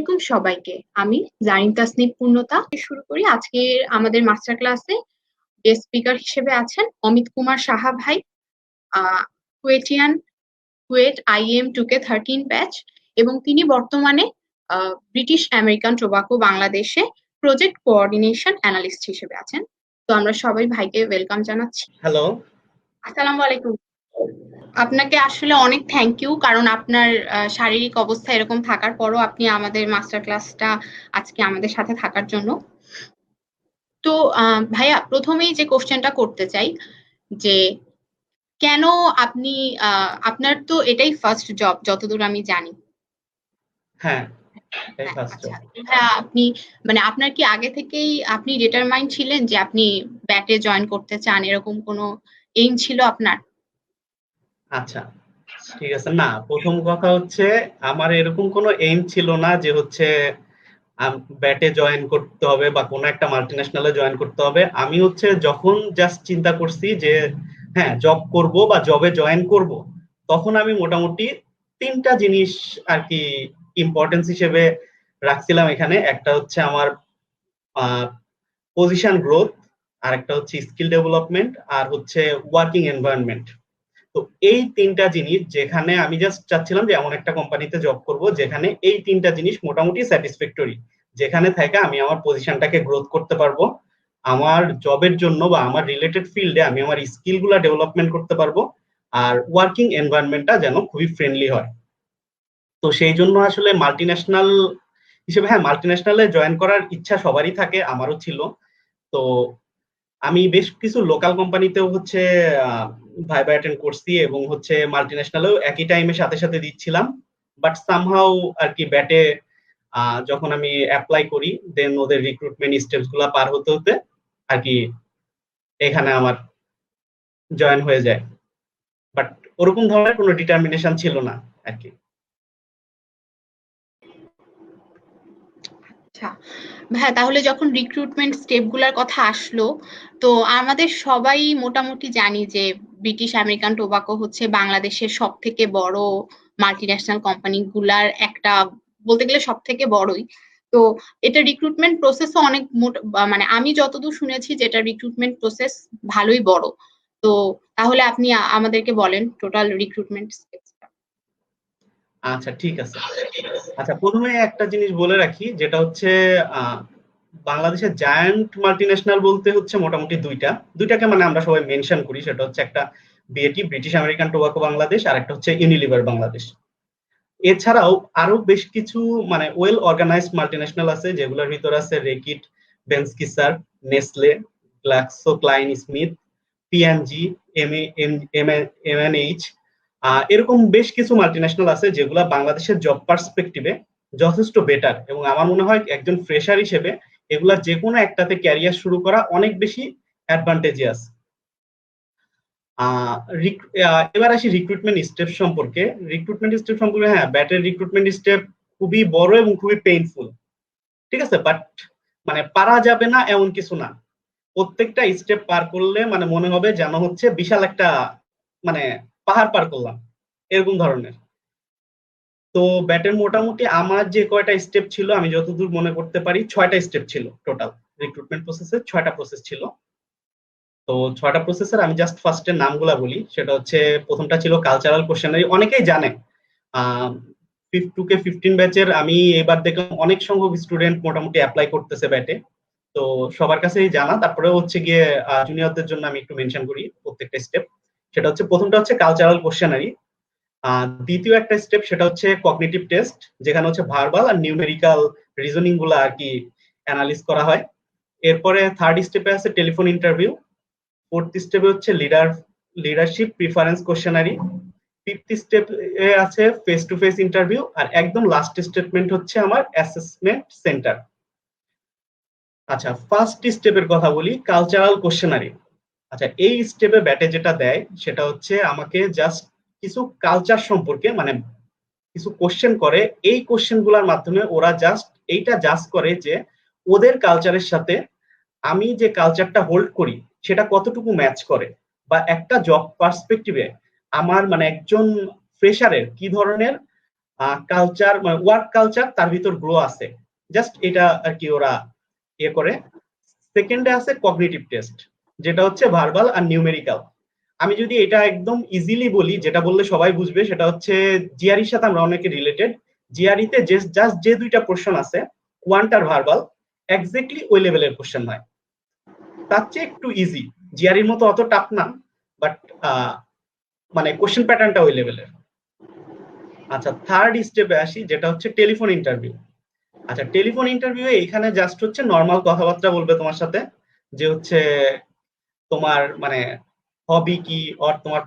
আলাইকুম সবাইকে। আমি জারিন তাসনিম পূর্ণতা। শুরু করি আজকের আমাদের মাস্টার ক্লাসে। গেস্ট স্পিকার হিসেবে আছেন অমিত কুমার সাহা ভাই, কুয়েটিয়ান, কুয়েট আইএম 2K13 ব্যাচ, এবং তিনি বর্তমানে ব্রিটিশ আমেরিকান টোবাকো বাংলাদেশে প্রজেক্ট কোঅর্ডিনেশন অ্যানালিস্ট হিসেবে আছেন। তো আমরা সবাই ভাইকে ওয়েলকাম জানাচ্ছি। হ্যালো, আসসালামু আলাইকুম। আপনাকে আসলে অনেক থ্যাংক ইউ, কারণ আপনার শারীরিক অবস্থা এরকম থাকার পরও আপনি আমাদের মাস্টার ক্লাসটা আজকে আমাদের সাথে থাকার জন্য। তো ভাইয়া, প্রথমেই যে কোশ্চেনটা করতে চাই যে কেন আপনি আপনার তো এটাই ফার্স্ট জব যতদূর আমি জানি। হ্যাঁ, এই হ্যাঁ, ফার্স্ট জব। আচ্ছা। ভাইয়া, আপনি মানে আপনার কি আগে থেকেই আপনি ডিটারমাইন্ড ছিলেন যে আপনি ব্যাটে জয়েন করতে চান, এরকম কোনো এইম ছিল আপনার? আচ্ছা, ঠিক আছে। না, প্রথম কথা হচ্ছে আমার এরকম কোনো এইম ছিল না যে হচ্ছে ব্যাটে জয়েন করতে হবে বা কোনো একটা মাল্টিন্যাশনালে জয়েন করতে হবে। আমি হচ্ছে যখন জাস্ট চিন্তা করছি যে হ্যাঁ জব করব বা জবে জয়েন করব, তখন আমি মোটামুটি তিনটা জিনিস আর কি ইম্পর্টেন্স হিসেবে রাখছিলাম এখানে। একটা হচ্ছে আমার পজিশন গ্রোথ, আর একটা হচ্ছে স্কিল ডেভেলপমেন্ট, আর হচ্ছে ওয়ার্কিং এনভায়রনমেন্ট। তো এই তিনটা জিনিস যেখানে আমি জাস্ট চাচ্ছিলাম যে এমন একটা কোম্পানিতে জব করব যেখানে এই তিনটা জিনিস মোটামুটি স্যাটিসফ্যাক্টরি, যেখানে থেকে আমি আমার পজিশনটাকে গ্রোথ করতে পারবো, আমার জবের জন্য বা আমার রিলেটেড ফিল্ডে আমি আমার স্কিল গুলা ডেভেলপমেন্ট করতে পারবো, আর ওয়ার্কিং এনভায়রনমেন্টটা যেন খুবই ফ্রেন্ডলি হয়। তো সেই জন্য আসলে মাল্টিন্যাশনাল হিসেবে, হ্যাঁ মাল্টিন্যাশনালে জয়েন করার ইচ্ছা সবারই থাকে, আমারও ছিল। তো আমি বেশ কিছু লোকাল কোম্পানিতেও হচ্ছে ভাইবা অ্যাটেন্ড করছি এবং হচ্ছে মাল্টিন্যাশনালেও একই টাইমে সাথে সাথে দিচ্ছিলাম। বাট সামহাউ আর কি ব্যাটে যখন আমি অ্যাপ্লাই করি, দেন ওদের রিক্রুটমেন্ট স্টেপস গুলা পার হতে হতে আর কি এখানে আমার জয়েন হয়ে যায়। বাট ওরকম ধরনের কোনো ডিটারমিনেশন ছিল না আর কি। আচ্ছা ভাইয়া, তাহলে যখন রিক্রুটমেন্ট স্টেপ গুলার কথা আসলো, তো আমাদের সবাই মোটামুটি জানি যে ব্রিটিশ আমেরিকান টোবাকো হচ্ছে বাংলাদেশের সব থেকে বড় মাল্টিন্যাশনাল কোম্পানি গুলার একটা, বলতে গেলে সব থেকে বড়ই। তো এটা রিক্রুটমেন্ট প্রসেসও অনেক মানে আমি যতদূর শুনেছি যে এটা রিক্রুটমেন্ট প্রসেস ভালোই বড়। তো তাহলে আপনি আমাদেরকে বলেন টোটাল রিক্রুটমেন্ট স্টেপসটা। আচ্ছা, ঠিক আছে। আচ্ছা, প্রথমে একটা জিনিস বলে রাখি, যেটা হচ্ছে আহ, বাংলাদেশের জায়ান্ট মাল্টিন্যাশনাল বলতে হচ্ছে মোটামুটি দুইটাকে মানে আমরা সবাই মেনশন করি। সেটা হচ্ছে একটা BAT, British American Tobacco Bangladesh, আর একটা হচ্ছে ইউনিলিভার বাংলাদেশ। এছাড়াও আরো বেশ কিছু মানে ওয়েল অর্গানাইজড মাল্টিন্যাশনাল আছে, যেগুলোর ভিতরে আছে Reckitt, বেনস্কিসার, Nestle, Glaxo ক্লাইন Smith, PNG, এমএনএইচ। এরকম বেশ কিছু মাল্টিন্যাশনাল আছে যেগুলা বাংলাদেশের জব পার্সপেক্টিভে যথেষ্ট বেটার, এবং আমার মনে হয় একজন ফ্রেশার হিসেবে এগুলা যে কোনো একটাতে ক্যারিয়ার শুরু করা অনেক বেশি অ্যাডভান্টেজিয়াস। এবার আসি রিক্রুটমেন্ট স্টেপ সম্পর্কে। হ্যাঁ, ব্যাটের রিক্রুটমেন্ট স্টেপ খুবই বড় এবং খুবই পেইনফুল। ঠিক আছে, বাট মানে পারা যাবে না এমন কিছু না। প্রত্যেকটা স্টেপ পার করলে মানে মনে হবে যেন হচ্ছে বিশাল একটা মানে পাহাড় পার করলাম, এরকম ধরনের। তো ব্যাটের মোটামুটি আমার যে কয়টা স্টেপ ছিল, আমি যতদূর মনে করতে পারি 6টা স্টেপ ছিল টোটাল। রিক্রুটমেন্ট প্রসেসে 6টা প্রসেস ছিল। তো 6টা প্রসেসের আমি জাস্ট ফার্স্টের নামগুলা বলি। সেটা হচ্ছে, প্রথমটা ছিল কালচারাল কোশ্চেনারি, অনেকেই জানে। আহ 2K15 ব্যাচের আমি এবার দেখলাম অনেক সংখ্যক স্টুডেন্ট মোটামুটি অ্যাপ্লাই করতেছে ব্যাটে। তো সবার কাছেই জানা, তারপরে হচ্ছে গিয়ে জুনিয়রদের জন্য আমি একটু মেনশন করি প্রত্যেকটা স্টেপ। সেটা হচ্ছে, প্রথমটা হচ্ছে কালচারাল কোশ্চেনারি। দ্বিতীয় একটা স্টেপ সেটা হচ্ছে কগনিটিভ টেস্ট, যেখানে হচ্ছে ভার্বাল আর নিউমেরিক্যাল রিজনিং গুলা আর কি অ্যানালিস করা হয়। এরপরে থার্ড স্টেপে আছে টেলিফোন ইন্টারভিউ। ফোর্থ স্টেপে হচ্ছে লিডারশিপ প্রিফারেন্স কোশ্চেনারি। ফিফথ স্টেপে আছে ফেস টু ফেস ইন্টারভিউ। আর একদম লাস্ট স্টেটমেন্ট হচ্ছে আমার অ্যাসেসমেন্ট সেন্টার। আচ্ছা, ফার্স্ট স্টেপের কথা বলি, কালচারাল কোশ্চেনারি। আচ্ছা, এই স্টেপে ব্যাটে যেটা দেয় সেটা হচ্ছে আমাকে জাস্ট কিছু কালচার সম্পর্কে মানে কিছু কোশ্চেন করে। এই কোশ্চেন গুলার মাধ্যমে ওরা জাস্ট এইটা জাজ করে যে ওদের কালচারের সাথে আমি যে কালচারটা হোল্ড করি সেটা কতটুকু ম্যাচ করে, বা একটা জব পার্সপেক্টিভে আমার মানে একজন ফ্রেশারের কি ধরনের কালচার মানে ওয়ার্ক কালচার তার ভিতর গ্রো আছে, জাস্ট এটা আর কি ওরা ইয়ে করে। সেকেন্ডে আছে কগনিটিভ টেস্ট, যেটা হচ্ছে ভার্বাল আর নিউমেরিক্যাল। আমি যদি এটা একদম ইজিলি বলি, যেটা বললে সবাই বুঝবে, সেটা হচ্ছে জিআরির সাথে আমরা অনেকে রিলেটেড। জিআরিতে জাস্ট যে দুইটা কোশ্চেন আছে, কোয়ান্ট আর ভার্বাল, এক্স্যাক্টলি ওই লেভেলের কোশ্চেন হয়, তার চেয়ে একটু ইজি। জিআরির মতো অত টাফ না, বাট মানে কোশ্চেন প্যাটার্নটা ওই লেভেলের। আচ্ছা, থার্ড স্টেপে আসি, যেটা হচ্ছে টেলিফোন ইন্টারভিউ। আচ্ছা, টেলিফোন ইন্টারভিউ এখানে জাস্ট হচ্ছে নর্মাল কথাবার্তা বলবে তোমার সাথে, যে হচ্ছে তোমার মানে হবি কি, আর তোমার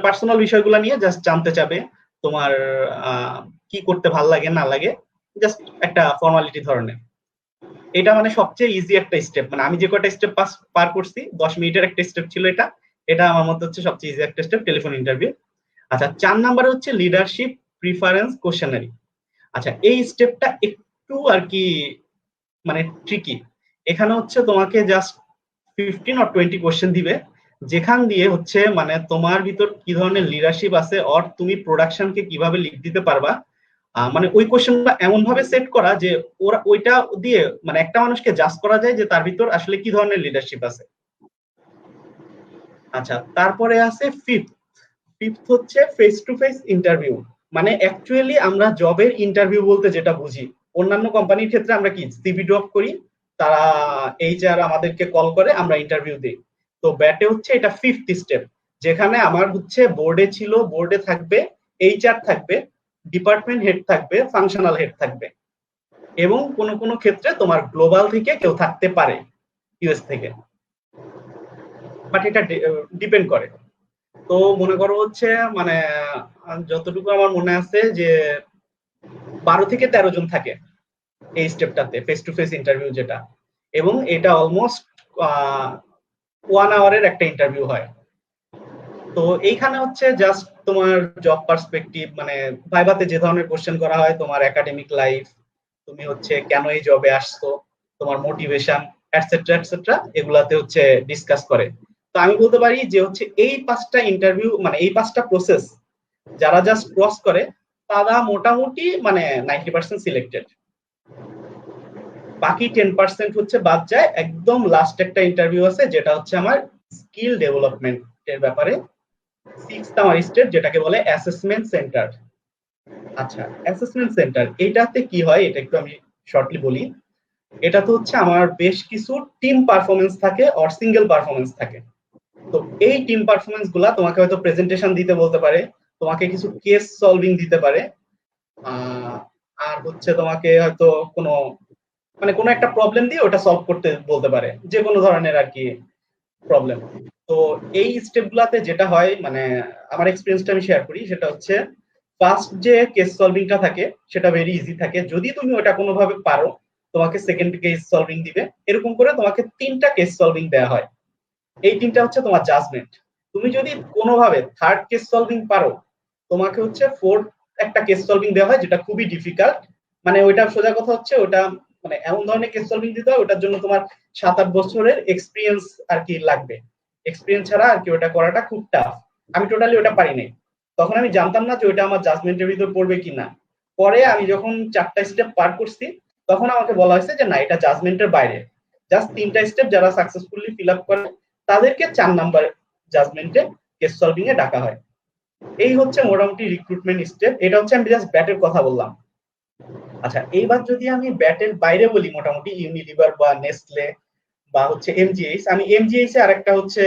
পার্সোনাল বিষয়গুলো নিয়ে জাস্ট জানতে চাবে, তোমার কি করতে ভাল লাগে না লাগে, জাস্ট একটা ফর্মালিটি ধরনের। এটা মানে সবচেয়ে ইজি একটা স্টেপ, মানে আমি যে কটা স্টেপ পার করছি 10 মিনিটের একটা স্টেপ ছিল এটা, এটা আমার মতে হচ্ছে সবচেয়ে ইজি একটা স্টেপ টেলিফোন ইন্টারভিউ। আচ্ছা, 4 নাম্বারে হচ্ছে লিডারশিপ প্রিফারেন্স কোশ্চেনারি। আচ্ছা, এই স্টেপটা একটু আর কি মানে ট্রিকি। এখানে হচ্ছে তোমাকে জাস্ট 15 or 20 কোশ্চেন দিবে, যেখান দিয়ে হচ্ছে মানে তোমার ভিতর কি ধরনের লিডারশিপ আছে, অর তুমি প্রোডাকশনকে কিভাবে লিড দিতে পারবা। মানে ওই কোশ্চেনটা এমন ভাবে সেট করা যে ওরা ওইটা দিয়ে মানে একটা মানুষকে জাজ করা যায় যে তার ভিতর আসলে কি ধরনের লিডারশিপ আছে। আচ্ছা, তারপরে আছে ফিফথ হচ্ছে ফেস টু ফেস ইন্টারভিউ। মানে অ্যাকচুয়ালি আমরা জবের ইন্টারভিউ বলতে যেটা বুঝি, অন্যান্য কোম্পানির ক্ষেত্রে আমরা কি সিভি ড্রপ করি, তারা এইচআর আমাদেরকে কল করে, আমরা ইন্টারভিউ দিই। তো ব্যাটে হচ্ছে এটা ফিফথ স্টেপ, যেখানে আমার হচ্ছে বোর্ডে থাকবে এইচআর থাকবে, ডিপার্টমেন্ট হেড থাকবে, ফাংশনাল হেড থাকবে, এবং কোন কোন ক্ষেত্রে তোমার গ্লোবাল থেকে কেউ থাকতে পারে, ইউএস থেকে, বাট এটা ডিপেন্ড করে। তো মনে করো হচ্ছে মানে যতটুকু আমার মনে আছে যে 12 থেকে 13 জন থাকে এই স্টেপটাতে, ফেস টু ফেস ইন্টারভিউ যেটা, এবং এটা অলমোস্ট 1 আওয়ারের একটা ইন্টারভিউ হয়। তো এইখানে হচ্ছে জাস্ট তোমার জব পার্সপেক্টিভ, মানে ভাইভাতে যে ধরনের কোশ্চেন করা হয়, তোমার একাডেমিক লাইফ, তুমি হচ্ছে কেন এই জবে আসছো, তোমার মোটিভেশন, এটসেট্রা এটসেট্রা, এগুলাতে হচ্ছে ডিসকাস করে। তো আমি বলতে পারি যে হচ্ছে এই 5টা ইন্টারভিউ মানে এই 5টা প্রসেস যারা জাস্ট ক্রস করে, তারা মোটামুটি মানে 90% সিলেক্টেড। বাকি 10% হচ্ছে বাদ যায়। একদম লাস্ট একটা ইন্টারভিউ আছে, যেটা হচ্ছে আমার স্কিল ডেভেলপমেন্টের ব্যাপারে, 6th আমার স্টেপ, যেটাকে বলে অ্যাসেসমেন্ট সেন্টার। আচ্ছা, অ্যাসেসমেন্ট সেন্টার এটাতে কি হয় এটা একটু আমি শর্টলি বলি। এটা তো হচ্ছে আমার বেশ কিছু টিম পারফরমেন্স থাকে আর সিঙ্গেল পারফরমেন্স থাকে। তো এই টিম পারফরমেন্স গুলা তোমাকে হয়তো প্রেজেন্টেশন দিতে বলতে পারে, তোমাকে কিছু কেস সলভিং দিতে পারে, আর হচ্ছে তোমাকে হয়তো কোনো মানে কোনো একটা প্রবলেম দিয়ে ওটা সলভ করতে বলতে পারে, যে কোনো ধরনের আর কি প্রবলেম। তো এই স্টেপ গুলাতে যেটা হয়, মানে আমার এক্সপিরিয়েন্সটা আমি শেয়ার করি, সেটা হচ্ছে ফার্স্ট যে কেস সলভিংটা থাকে সেটা ভেরি ইজি থাকে, যদি তুমি ওটা কোনোভাবে পারো তোমাকে সেকেন্ড কেস সলভিং দিবে, এরকম করে তোমাকে 3টা কেস সলভিং দেওয়া হয়। এই 3টা হচ্ছে তোমার জাজমেন্ট। তুমি যদি কোনোভাবে থার্ড কেস সলভিং পারো, তোমাকে হচ্ছে ফোর্থ একটা কেস সলভিং দেওয়া হয়, যেটা খুবই ডিফিকাল্ট। মানে ওইটা সোজা কথা হচ্ছে ওটা মানে এমন ধরনের কেস সলভিং দিতে হয়, ওটার জন্য তোমার 7-8 বছরের এক্সপিরিয়েন্স আর কি লাগবে। এক্সপিরিয়েন্স ছাড়া আর কি ওটা করাটা খুব টাফ। আমি টোটালি ওটা পারি নাই, তখন আমি জানতাম না যে ওটা আমার জাজমেন্টের ভিতর পড়বে কিনা। পরে আমি যখন 4টা স্টেপ পার করছি, তখন আমাকে বলা হয়েছে যে না, এটা জাজমেন্টের বাইরে। জাস্ট 3টা স্টেপ যারা সাকসেসফুলি ফিল আপ করে, তাদেরকে 4 নাম্বার জাজমেন্টে কেস সলভিং এ ডাকা হয়। এই হচ্ছে মোটামুটি রিক্রুটমেন্ট স্টেপ। এটা হচ্ছে আমি জাস্ট ব্যাটের কথা বললাম। আচ্ছা, এইবার যদি আমি ব্যাটের বাইরে বলি, মোটামুটি ইউনিলিভার বা নেসলে বা হচ্ছে এমজিএইচ, আমি এমজিএইচ এ আরেকটা হচ্ছে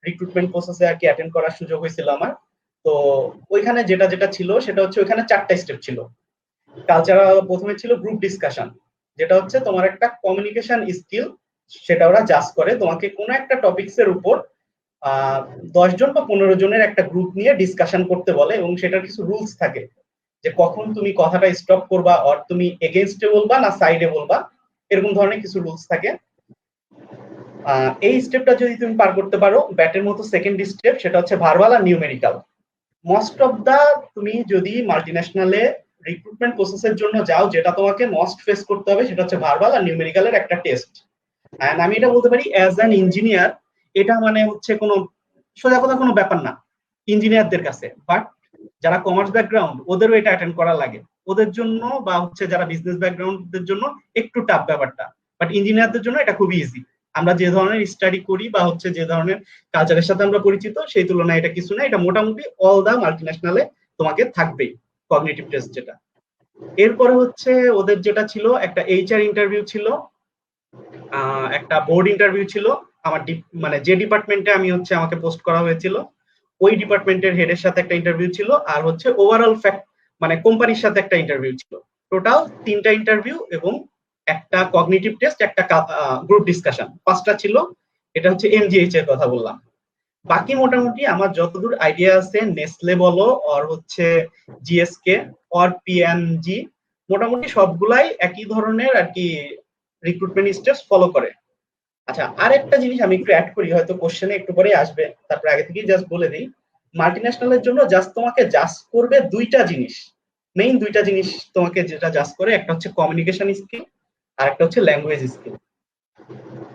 রিক্রুটমেন্ট প্রসেসে আর কি অ্যাটেন্ড করার সুযোগ হয়েছিল আমার। তো ওইখানে যেটা যেটা ছিল সেটা হচ্ছে ওইখানে 4টা স্টেপ ছিল। কালচারাল প্রথমে ছিল গ্রুপ ডিসকাশন, যেটা হচ্ছে তোমার একটা কমিউনিকেশন স্কিল, সেটা ওরা জাজ করে তোমাকে কোনো একটা টপিকস এর উপর 10 জন বা 15 জনের একটা গ্রুপ নিয়ে ডিসকাশন করতে বলে, এবং সেটার কিছু রুলস থাকে যে কখন তুমি কথাটা স্টপ করবা, আর তুমি এগেইনস্টে বলবা না সাইডে বলবা, এরকম ধরনের কিছু রুলস থাকে। এই স্টেপটা যদি তুমি পার করতে পারো, ব্যাটের মতো সেকেন্ড স্টেপ সেটা হচ্ছে ভার্বাল আর নিউমেরিক্যাল। মোস্ট অফ দা তুমি যদি মাল্টিন্যাশনালে রিক্রুটমেন্ট প্রসেসের জন্য যাও, যেটা তোমাকে মোস্ট ফেস করতে হবে সেটা হচ্ছে ভার্বাল আর নিউমেরিক্যালের একটা টেস্ট। এন্ড আমি এটা বলতে পারি অ্যাজ অ্যান ইঞ্জিনিয়ার, এটা মানে হচ্ছে কোনো সোজা কথা কোনো ব্যাপার না ইঞ্জিনিয়ারদের কাছে, বাট যারা কমার্স ব্যাকগ্রাউন্ড ওদেরও এটা অ্যাটেন্ড করা লাগে, ওদের জন্য বা হচ্ছে যারা বিজনেস ব্যাকগ্রাউন্ডদের জন্য একটু টাফ ব্যাপারটা, বাট ইঞ্জিনিয়ারদের জন্য এটা খুবই ইজি। আমরা যে ধরনের স্টাডি করি বা হচ্ছে যে ধরনের কালচারের সাথে আমরা পরিচিত সেই তুলনায় এটা কিছু না, এটা মোটামুটি অল দা মাল্টিন্যাশনালে তোমাকে থাকবেই কগনিটিভ টেস্ট যেটা। এরপরে হচ্ছে ওদের যেটা ছিল একটা এইচআর ইন্টারভিউ ছিল, একটা বোর্ড ইন্টারভিউ ছিল। আমার মানে যে ডিপার্টমেন্টে আমি হচ্ছে আমাকে পোস্ট করা হয়েছিল ওই ডিপার্টমেন্টের হেডের সাথে একটা ইন্টারভিউ ছিল, আর হচ্ছে ওভারঅল ফ্যাক্ট মানে কোম্পানির সাথে একটা ইন্টারভিউ ছিল। টোটাল 3টা ইন্টারভিউ এবং একটা কগনিটিভ টেস্ট, একটা গ্রুপ ডিসকাশন, 5টা ছিল। এটা হচ্ছে এমজিএইচ এর কথা বললাম। বাকি মোটামুটি আমার যতদূর আইডিয়া আছে নেসলে বলো আর হচ্ছে জিএসকে অর পিএনজি, মোটামুটি সবগুলাই একই ধরনের আর কি রিক্রুটমেন্ট স্টেপস ফলো করে। আচ্ছা, আর একটা জিনিস আমি একটু অ্যাড করি, হয়তো কোশ্চেনে একটু পরে আসবে, তারপর আগে থেকেই জাস্ট বলে দিই। মাল্টিন্যাশনালের জন্য জাস্ট তোমাকে জাস্ট করবে দুইটা জিনিস, মেইন দুইটা জিনিস তোমাকে যেটা জাস্ট করে, একটা হচ্ছে কমিউনিকেশন স্কিল আর একটা হচ্ছে ল্যাঙ্গুয়েজ স্কিল।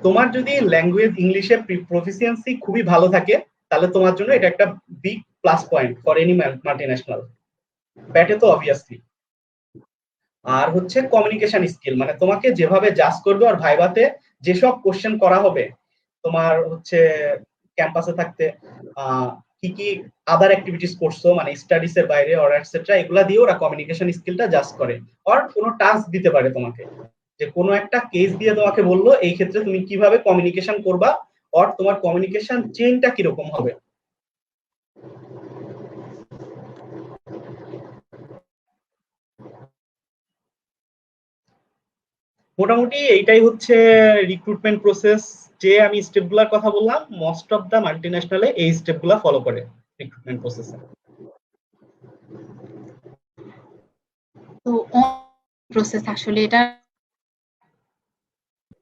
তোমার যদি ল্যাঙ্গুয়েজ ইংলিশে প্রফিসিয়েন্সি খুবই ভালো থাকে তাহলে তোমার জন্য এটা একটা big plus point for any multinational, ব্যাটে তো অবভিয়াসলি। আর হচ্ছে কমিউনিকেশন স্কিল, মানে তোমাকে যেভাবে জাজ করবে আর ভাইভাতে যেসব কোশ্চেন করা হবে, তোমার হচ্ছে ক্যাম্পাসে থাকতে কি কি আদার অ্যাক্টিভিটিস করছো মানে স্টাডিজ এর বাইরে অর এটসেট্রা, এগুলা দিয়ে ওরা কমিউনিকেশন স্কিলটা জাজ করে। আর কোনো টাস্ক দিতে পারে তোমাকে, যে কোনো একটা কেস দিয়ে তোমাকে বললো এই ক্ষেত্রে তুমি কিভাবে কমিউনিকেশন করবা আর তোমার কমিউনিকেশন চেইনটা কিরকম হবে। মোটামুটি এইটাই হচ্ছে রিক্রুটমেন্ট প্রসেস। যে আমি স্টেপগুলোর কথা বললাম মোস্ট অফ দা মাল্টিন্যাশনালে এই স্টেপগুলো ফলো করে রিক্রুটমেন্ট প্রসেসে। তো প্রসেস আসলে এটা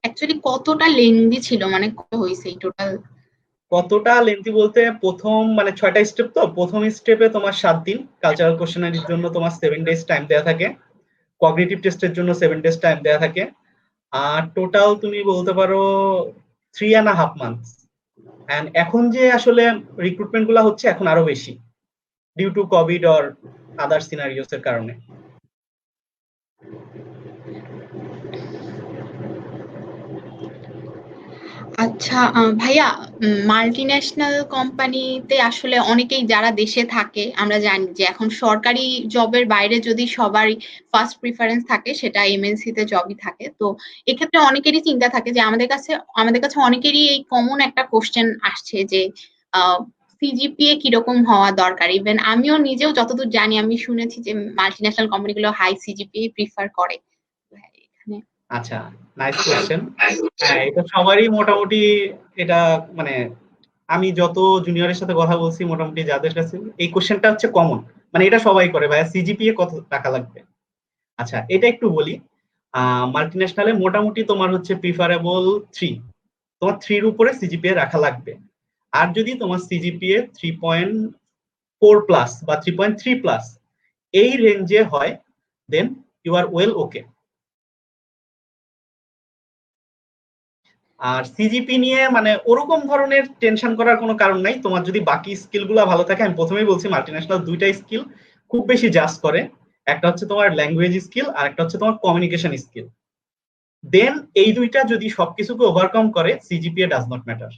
অ্যাকচুয়ালি কতটা লেন্দি ছিল, মানে কত হয়েছে এই টোটাল? কতটা লেন্থি বলতে প্রথম মানে 6টা স্টেপ, তো প্রথম স্টেপে তোমার 7 দিন, কালচারাল কোশ্চেনারির জন্য তোমার 7 ডেজ টাইম দেওয়া থাকে, কগনিটিভ টেস্টের জন্য 7 ডেজ টাইম দেওয়া থাকে, আর টোটাল তুমি বলতে পারো 3.5 মান্থস। এন্ড এখন যে আসলে রিক্রুটমেন্ট গুলা হচ্ছে এখন আরো বেশি due to COVID or other scenarios এর কারণে। আচ্ছা ভাইয়া, মাল্টিন্যাশনাল কোম্পানিতে আসলে অনেকেই যারা দেশে থাকে আমরা জানি যে এখন সরকারি জবের বাইরে যদি সবারই ফার্স্ট প্রিফারেন্স থাকে সেটা এমএনসি তে জবই থাকে। তো এক্ষেত্রে অনেকেরই চিন্তা থাকে যে আমাদের কাছে অনেকেরই এই কমন একটা কোশ্চেন আসছে যে সিজিপিএ কিরকম হওয়া দরকার। ইভেন আমিও নিজেও যতদূর জানি আমি শুনেছি যে মাল্টিন্যাশনাল কোম্পানিগুলো হাই সিজিপিএ প্রিফার করে এখানে। আচ্ছা, নাইস কোশ্চেন। হ্যাঁ, এটা সবারই মোটামুটি এটা মানে আমি যত জুনিয়রের সাথে কথা বলছি মোটামুটি যাদের কাছে এই কোশ্চেনটা হচ্ছে কমন, মানে এটা সবাই করে ভাইয়া সিজিপিএ কত টাকা লাগবে। আচ্ছা, এটা একটু বলি। মাল্টিন্যাশনালে মোটামুটি তোমার হচ্ছে প্রিফারেবল 3, তোমার 3 উপরে সিজিপিএ রাখা লাগবে। আর যদি তোমার সিজিপিএ 3.4 প্লাস বা 3.3 প্লাস এই রেঞ্জে হয় then you are well okay. আর সিজিপি নিয়ে মানে ওরকম ধরনের টেনশন করার কোনো কারণ নাই, তোমার যদি বাকি স্কিল গুলা ভালো থাকে। আমি প্রথমেই বলছি মাল্টিন্যাশনাল দুইটা স্কিল খুব বেশি জাজ করে, একটা হচ্ছে তোমার ল্যাঙ্গুয়েজ স্কিল আর একটা হচ্ছে তোমার কমিউনিকেশন স্কিল। দেন এই দুইটা যদি সবকিছুকে ওভারকাম করে সিজিপিএ ডাজ নট ম্যাটার।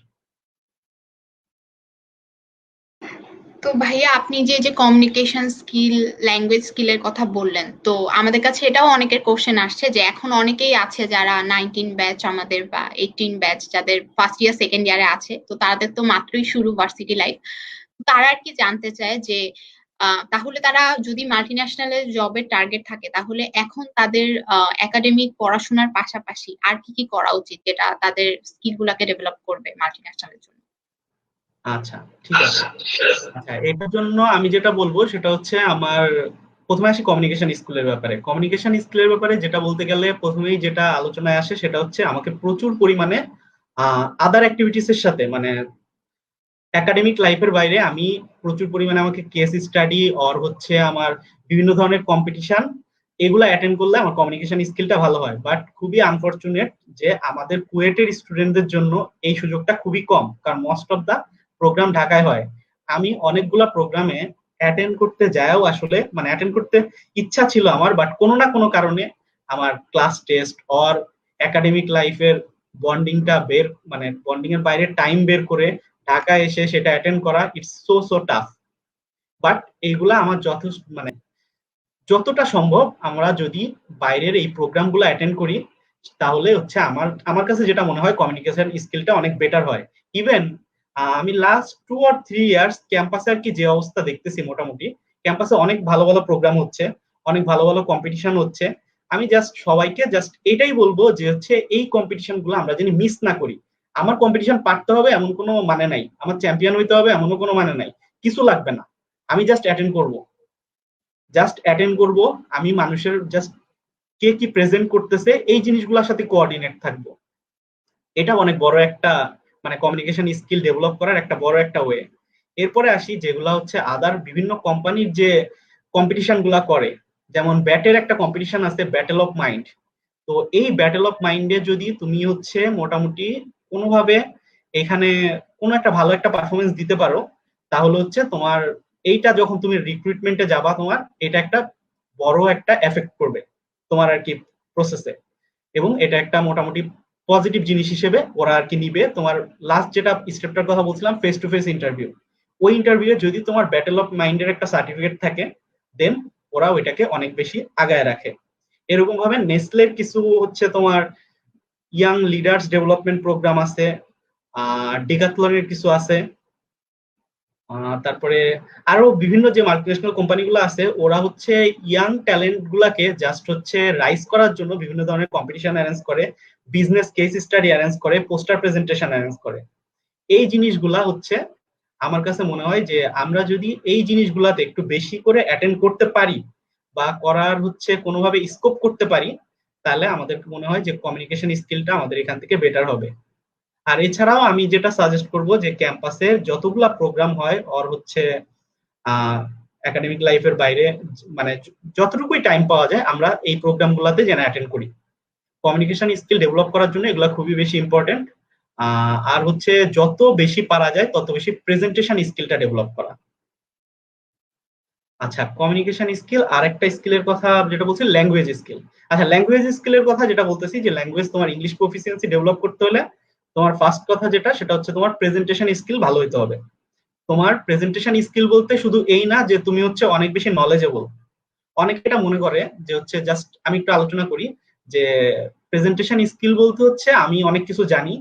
তো ভাইয়া আপনি যে যে কমিউনিকেশন স্কিল ল্যাঙ্গুয়েজ স্কিলের কথা বললেন, তো আমাদের কাছে এটাও অনেকের কোশ্চেন আসছে যে এখন অনেকেই আছে যারা 19 ব্যাচ আমাদের বা 18 ব্যাচ যাদের ফার্স্ট ইয়ার সেকেন্ড ইয়ারে আছে, তো তাদের তো মাত্রই শুরু ভার্সিটি লাইফ। তারা আর কি জানতে চায় যে তাহলে তারা যদি মাল্টিন্যাশনালের জবের টার্গেট থাকে তাহলে এখন তাদের একাডেমিক পড়াশোনার পাশাপাশি আর কি কি করা উচিত যেটা তাদের স্কিল গুলাকে ডেভেলপ করবে মাল্টিন্যাশনালের জন্য? আচ্ছা, ঠিক আছে। আচ্ছা, এটার জন্য আমি যেটা বলবো সেটা হচ্ছে আমার প্রথমে আসি কমিউনিকেশন স্কিলের ব্যাপারে। কমিউনিকেশন স্কিলের ব্যাপারে যেটা বলতে গেলে প্রথমেই যেটা আলোচনায় আসে সেটা হচ্ছে আমাকে প্রচুর পরিমাণে আদার অ্যাক্টিভিটিস এর সাথে মানে একাডেমিক লাইফের বাইরে আমি প্রচুর পরিমাণে আমাকে কেস স্টাডি অর হচ্ছে আমার বিভিন্ন ধরনের কম্পিটিশন এগুলো অ্যাটেন্ড করলে আমার কমিউনিকেশন স্কিলটা ভালো হয়। বাট খুবই আনফরচুনেট যে আমাদের কুয়েটের স্টুডেন্টদের জন্য এই সুযোগটা খুবই কম, কারণ মোস্ট অফ দা প্রোগ্রাম ঢাকায় হয়। আমি অনেকগুলা প্রোগ্রামে অ্যাটেন্ড করতে যায়ও আসলে মানে অ্যাটেন্ড করতে ইচ্ছা ছিল আমার, বাট কোনো না কোনো কারণে আমার ক্লাস টেস্ট অর একাডেমিক লাইফের বন্ডিংটা বের মানে বন্ডিং এর বাইরে টাইম বের করে ঢাকায় এসে সেটা অ্যাটেন্ড করা it's so so tough. But এইগুলা আমার যথেষ্ট মানে যতটা সম্ভব আমরা যদি বাইরের এই প্রোগ্রামগুলো অ্যাটেন্ড করি তাহলে হচ্ছে আমার আমার কাছে যেটা মনে হয় কমিউনিকেশন স্কিলটা অনেক বেটার হয়। ইভেন আমি লাস্ট 2 or 3 ইয়ার্স ক্যাম্পাসে আর কি যে অবস্থা দেখতেছি, মোটামুটি ক্যাম্পাসে অনেক ভালো ভালো প্রোগ্রাম হচ্ছে, অনেক ভালো ভালো কম্পিটিশন হচ্ছে। আমি জাস্ট সবাইকে জাস্ট এটাই বলবো যে হচ্ছে এই কম্পিটিশন গুলো আমরা যেন মিস না করি। আমার কম্পিটিশন পারতে হবে এমন কোনো মানে নাই, আমার চ্যাম্পিয়ন হইতে হবে এমনও কোনো মানে নাই, কিছু লাগবে না। আমি জাস্ট অ্যাটেন্ড করব, জাস্ট অ্যাটেন্ড করব। আমি মানুষের জাস্ট কে কি প্রেজেন্ট করতেছে এই জিনিসগুলোর সাথে কোঅর্ডিনেট থাকবো। এটা অনেক বড় একটা মানে কমিউনিকেশন স্কিল ডেভেলপ করার একটা বড় একটা ওয়ে। এরপরে আসি যেগুলা হচ্ছে আদার বিভিন্ন কোম্পানির যে কম্পিটিশন গুলা করে, যেমন ব্যাটের একটা কম্পিটিশন আছে ব্যাটেল অফ মাইন্ড। তো এই ব্যাটেল অফ মাইন্ডে যদি তুমি হচ্ছে মোটামুটি কোনোভাবে এখানে কোনো একটা ভালো একটা পারফরমেন্স দিতে পারো, তাহলে হচ্ছে তোমার এইটা যখন তুমি রিক্রুটমেন্টে যাবা তোমার এটা একটা বড় একটা এফেক্ট করবে তোমার আর কি প্রসেসে। এবং এটা একটা মোটামুটি পজিটিভ জিনিস হিসেবে ওরা আর কি নিবে। তোমার লাস্ট যেটা স্টেপটার কথা বলছিলাম ফেস টু ফেস ইন্টারভিউ, ওই ইন্টারভিউ যদি তোমার ব্যাটেল অফ মাইন্ডের একটা সার্টিফিকেট থাকে দেন ওরা ওইটাকে অনেক বেশি আগায় রাখে। এরকম ভাবে নেসলের কিছু হচ্ছে তোমার ইয়াং লিডার্স ডেভেলপমেন্ট প্রোগ্রাম আছে, ডিকাথলনের কিছু আছে, তারপরে আরো বিভিন্ন যে মাল্টিন্যাশনাল কোম্পানিগুলো আছে ওরা হচ্ছে ইয়াং ট্যালেন্ট গুলাকে জাস্ট হচ্ছে রাইজ করার জন্য বিভিন্ন ধরনের কম্পিটিশন অ্যারেঞ্জ করে, বিজনেস কেস স্টাডি অ্যারেঞ্জ করে, পোস্টার প্রেজেন্টেশন অ্যারেঞ্জ করে। এই জিনিসগুলা হচ্ছে আমার কাছে মনে হয় যে আমরা যদি এই জিনিসগুলাতে একটু বেশি করে অ্যাটেন্ড করতে পারি বা করার হচ্ছে কোনোভাবে স্কোপ করতে পারি, তাহলে আমাদের মনে হয় যে কমিউনিকেশন স্কিলটা আমাদের এখান থেকে বেটার হবে। আর এছাড়াও আমি যেটা সাজেস্ট করব যে ক্যাম্পাসে যতগুলা প্রোগ্রাম হয় ওর হচ্ছে একাডেমিক লাইফের বাইরে মানে যতটুকুই টাইম পাওয়া যায় আমরা এই প্রোগ্রাম গুলাতে যেন অ্যাটেন্ড করি। কমিউনিকেশন স্কিল ডেভেলপ করার জন্য এগুলো খুবই বেশি ইম্পর্টেন্ট। আর হচ্ছে যত বেশি পারা যায় তত বেশি প্রেজেন্টেশন স্কিলটা ডেভেলপ করা। আচ্ছা, কমিউনিকেশন স্কিল আর একটা স্কিলের কথা যেটা বলছি ল্যাঙ্গুয়েজ স্কিল। আচ্ছা, ল্যাঙ্গুয়েজ স্কিলের কথা যেটা বলতেছি যে ল্যাঙ্গুয়েজ তোমার ইংলিশ প্রফিসিয়েন্সি ডেভেলপ করতে হলে তোমার ফার্স্ট কথা যেটা সেটা হচ্ছে তোমার প্রেজেন্টেশন স্কিল ভালো হতে হবে। তোমার প্রেজেন্টেশন স্কিল বলতে শুধু এই না যে তুমি হচ্ছে অনেক বেশি নলেজেবল। অনেকে এটা মনে করে যে হচ্ছে জাস্ট আমি একটু আলোচনা করি যে প্রেজেন্টেশন স্কিল বলতে হচ্ছে আমি অনেক কিছু জানি,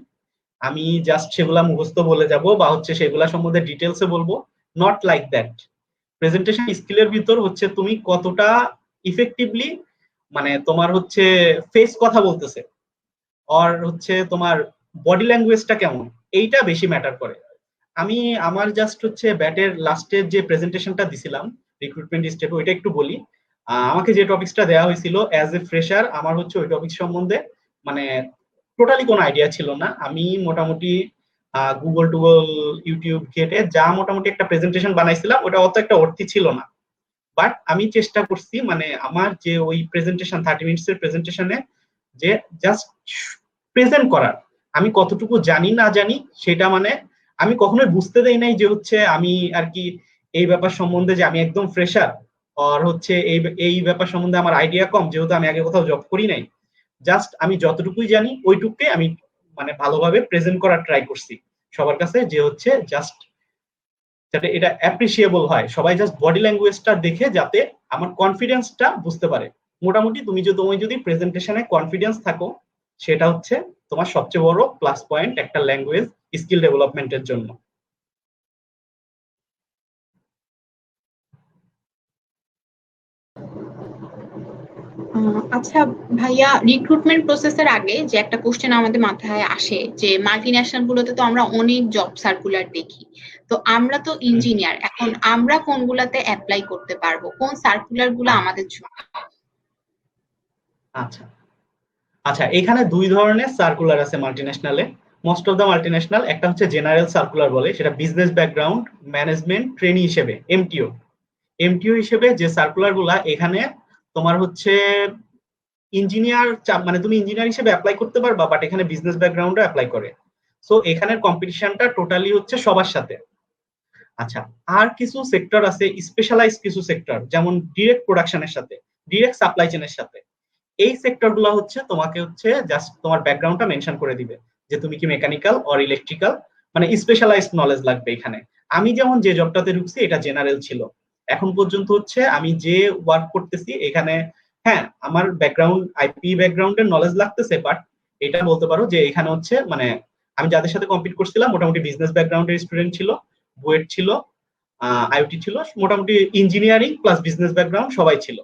আমি জাস্ট সেগুলা মুখস্থ বলে যাব বা হচ্ছে সেগুলা সম্বন্ধে ডিটেলসে বলবো। Not like that. প্রেজেন্টেশন স্কিলের ভিতর হচ্ছে তুমি কতটা ইফেক্টিভলি মানে তোমার হচ্ছে ফেস কথা বলতেছে আর হচ্ছে তোমার বডি ল্যাঙ্গুয়েজটা কেমন, এইটা বেশি ম্যাটার করে। আমি আমার জাস্ট হচ্ছে ব্যাটের লাস্টের যে প্রেজেন্টেশনটা দিছিলাম রিক্রুটমেন্ট স্টেপে ওইটা একটু বলি। আমাকে যে টপিকসটা দেওয়া হয়েছিল অ্যাজ এ ফ্রেশার আমার হচ্ছে ওই টপিক সম্বন্ধে মানে টোটালি কোনো আইডিয়া ছিল না। আমি মোটামুটি গুগল টুগল ইউটিউব ঘেটে যা মোটামুটি একটা প্রেজেন্টেশন বানাইছিলাম ওটা অত একটা অর্থী ছিল না। বাট আমি চেষ্টা করছি মানে আমার যে ওই প্রেজেন্টেশন 30 মিনিটস এর প্রেজেন্টেশনে যে জাস্ট প্রেজেন্ট করার, আমি কতটুকু জানি না জানি সেটা মানে আমি কখনোই বুঝতে দেই নাই যে হচ্ছে আমি আর কি এই ব্যাপার সম্বন্ধে যে আমি একদম ফ্রেশার আর হচ্ছে এই এই ব্যাপার সম্বন্ধে আমার আইডিয়া কম যেহেতু আমি আগে কোথাও জব করি নাই। জাস্ট আমি যতটুকুই জানি ওইটুকুকে আমি মানে ভালোভাবে প্রেজেন্ট করার ট্রাই করছি সবার কাছে, যে হচ্ছে জাস্ট যাতে এটা অ্যাপ্রিসিয়েবল হয়, সবাই জাস্ট বডি ল্যাঙ্গুয়েজটা দেখে যাতে আমার কনফিডেন্সটা বুঝতে পারে। মোটামুটি তুমি যদি প্রেজেন্টেশনে কনফিডেন্স থাকো সেটা হচ্ছে তোমার সবচেয়ে বড় প্লাস পয়েন্ট একটা ল্যাঙ্গুয়েজ স্কিল ডেভেলপমেন্টের জন্য। আচ্ছা ভাইয়া, রিক্রুটমেন্ট প্রসেসের আগে যে একটা কোশ্চেন আমাদের মাথায় আসে যে মাল্টি ন্যাশনাল গুলোতে তো আমরা অনেক জব সার্কুলার দেখি, তো আমরা তো ইঞ্জিনিয়ার, এখন আমরা কোনগুলাতে অ্যাপ্লাই করতে পারবো, কোন সার্কুলার গুলো আমাদের জন্য? আচ্ছা আচ্ছা, এখানে দুই ধরনের সার্কুলার আছে মাল্টিন্যাশনালে। মোস্ট অফ দ্য মাল্টিন্যাশনাল একটা হচ্ছে জেনারেল সার্কুলার বলে, সেটা বিজনেস ব্যাকগ্রাউন্ড ম্যানেজমেন্ট ট্রেনি হিসেবে এমটিও। এমটিও হিসেবে যে সার্কুলার গুলা এখানে তোমার হচ্ছে ইঞ্জিনিয়ার মানে তুমি ইঞ্জিনিয়ার হিসেবে অ্যাপ্লাই করতে পারবা, বাট এখানে বিজনেস ব্যাকগ্রাউন্ডও অ্যাপ্লাই করে। সো এখানের কম্পিটিশনটা টোটালি হচ্ছে সবার সাথে। আচ্ছা, আর কিছু সেক্টর আছে, স্পেশালাইজ কিছু সেক্টর, যেমন ডিরেক্ট প্রোডাকশনের সাথে, ডিরেক্ট সাপ্লাই চেনের সাথে। এই সেক্টর গুলো হচ্ছে তোমাকে হচ্ছে জাস্ট তোমার ব্যাকগ্রাউন্ডটা মেনশন করে দিবে যে তুমি কি মেকানিক্যাল অর ইলেকট্রিক্যাল, মানে স্পেশালাইজড নলেজ লাগবে এখানে। আমি যেমন যে জবটাতে ঢুকছি এটা জেনারেল ছিল, এখন পর্যন্ত হচ্ছে আমি যে ওয়ার্ক করতেছি এখানে, হ্যাঁ আমার ব্যাকগ্রাউন্ড আইপি ব্যাকগ্রাউন্ডের নলেজ লাগতেছে, বাট এটা বলতে পারো যে এখানে হচ্ছে মানে আমি যাদের সাথে কম্পিট করছিলাম মোটামুটি বিজনেস ব্যাকগ্রাউন্ডের স্টুডেন্ট ছিল, বুয়েট ছিল, আইওটি ছিল, মোটামুটি ইঞ্জিনিয়ারিং প্লাস বিজনেস ব্যাকগ্রাউন্ড সবাই ছিল।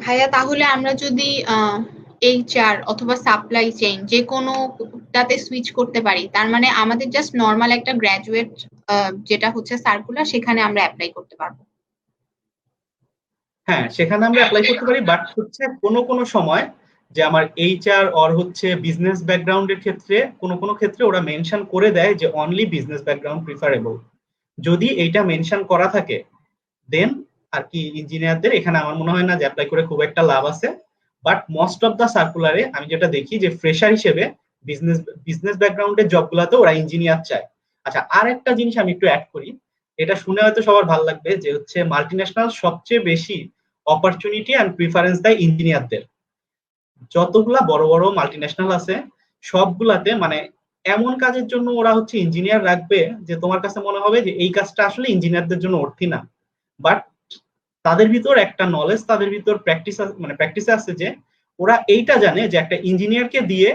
ভাইয়া তাহলে আমরা যদি এইচআর অথবা সাপ্লাই চেইন যে কোনোটাতে সুইচ করতে পারি, তার মানে আমাদের জাস্ট নর্মাল একটা গ্রাজুয়েট যেটা হচ্ছে সার্কুলার, সেখানে আমরা অ্যাপ্লাই করতে পারবো। হ্যাঁ সেখানে আমরা অ্যাপ্লাই করতে পারি, বাট হচ্ছে কোনো কোনো সময় যে আমার এইচআর অর হচ্ছে বিজনেস ব্যাকগ্রাউন্ডের ক্ষেত্রে কোনো কোনো ক্ষেত্রে ওরা মেনশন করে দেয় যে অনলি বিজনেস ব্যাকগ্রাউন্ড প্রিফারেবল। যদি এইটা মেনশন করা থাকে দেন আর কি ইঞ্জিনিয়ারদের এখানে আমার মনে হয় না যে অ্যাপ্লাই করে খুব একটা লাভ আছে। বাট মোস্ট অফ দা সার্কুলারে আমি যেটা দেখি যে ফ্রেশার হিসেবে বিজনেস বিজনেস ব্যাকগ্রাউন্ডের জবগুলোতে ওরা ইঞ্জিনিয়ার চায়। আচ্ছা, আর একটা জিনিস আমি একটু অ্যাড করি, এটা শুনে হয়তো সবার ভালো লাগবে, যে হচ্ছে মাল্টিন্যাশনাল সবচেয়ে বেশি অপরচুনিটি অ্যান্ড প্রিফারেন্স দেয় ইঞ্জিনিয়ারদের। যতগুলা বড় বড় মাল্টিন্যাশনাল আছে সবগুলাতে মানে এমন কাজের জন্য ওরা হচ্ছে ইঞ্জিনিয়ার রাখবে যে তোমার কাছে মনে হবে যে এই কাজটা আসলে ইঞ্জিনিয়ারদের জন্য অর্থী না। বাট তাদের ভিতর একটা নলেজ, তাদের ভিতর প্র্যাকটিস মানে প্র্যাকটিসে আছে যে ওরা এইটা জানে যে একটা ইঞ্জিনিয়ারকে দিয়ে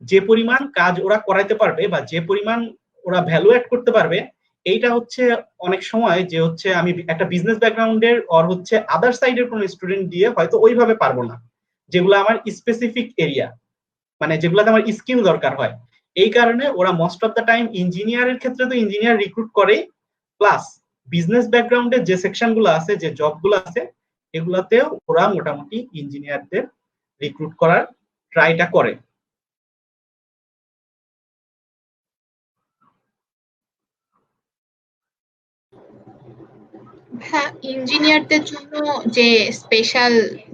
যে পরিমাণ কাজ ওরা করাইতে পারবে বা যে পরিমাণ ওরা ভ্যালু অ্যাড করতে পারবে, এইটা হচ্ছে অনেক সময় যে হচ্ছে আমি একটা বিজনেস ব্যাকগ্রাউন্ডের অর হচ্ছে আদার সাইডের কোনো স্টুডেন্ট দিয়ে হয়তো ওইভাবে পারবো না, যেগুলো আমার স্পেসিফিক এরিয়া, মানে যেগুলোতে আমার স্কিল দরকার হয়। এই কারণে ওরা মোস্ট অফ দ্য টাইম ইঞ্জিনিয়ারের ক্ষেত্রে তো ইঞ্জিনিয়ার রিক্রুট করে, প্লাস বিজনেস ব্যাকগ্রাউন্ডের যে সেকশন গুলো আছে, যে জব গুলো আছে, এগুলাতেও ওরা মোটামুটি ইঞ্জিনিয়ারদের রিক্রুট করার ট্রাইটা করে। হ্যাঁ, ইঞ্জিনিয়ারদের জন্য যে স্পেশাল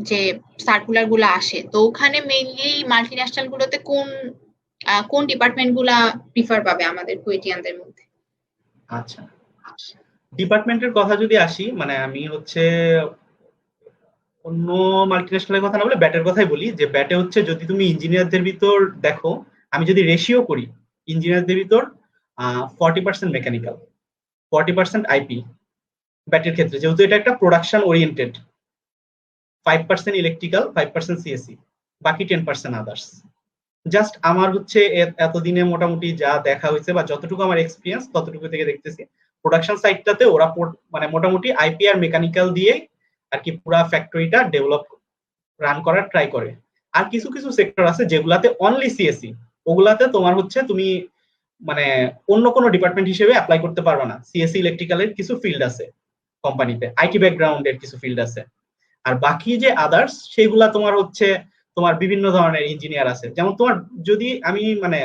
যে সার্কুলার গুলো আসে, তো ওখানে মেইনলি মাল্টিন্যাশনাল গুলোতে কোন ডিপার্টমেন্ট গুলা প্রিফার পাবে আমাদের কুয়েটিয়ানদের মধ্যে? আচ্ছা, ডিপার্টমেন্টের কথা যদি আসি, মানে আমি হচ্ছে অন্য মাল্টিন্যাশনালের কথা না বলে ব্যাটের কথাই বলি, যে ব্যাটে হচ্ছে যদি তুমি ইঞ্জিনিয়ারদের ভিতর দেখো, আমি যদি রেশিও করি, ইঞ্জিনিয়ারদের ভিতর 40% মেকানিক্যাল, 40% আইপি ব্যাটের ক্ষেত্রে, যেহেতু এটা একটা প্রোডাকশন ওরিয়েন্টেড, 5% ইলেকট্রিক্যাল, 5% সিএসসি, বাকি 10% আদার্স। জাস্ট আমার হচ্ছে এতদিনে মোটামুটি যা দেখা হয়েছে বা যতটুকু আমার এক্সপিরিয়েন্স ততটুকু থেকে দেখতেছি, প্রোডাকশন সাইডটাতে ওরা মানে মোটামুটি আইপি আর মেকানিক্যাল দিয়ে আর কি পুরা ফ্যাক্টরিটা ডেভেলপ রান করার ট্রাই করে। আর কিছু কিছু সেক্টর আছে যেগুলাতে অনলি সিএসসি, ওগুলাতে তোমার হচ্ছে তুমি মানে অন্য কোনো ডিপার্টমেন্ট হিসেবে অ্যাপ্লাই করতে পারবে না। সিএসসি ইলেকট্রিক্যালের কিছু ফিল্ড আছে কোম্পানিতে, আইটি ব্যাকগ্রাউন্ডের কিছু ফিল্ড আছে, আর বাকি যে আদার্স সেগুলা তোমার হচ্ছে তোমার বিভিন্ন ধরনের ইঞ্জিনিয়ার আছে। যেমন তোমার যদি আমি মানে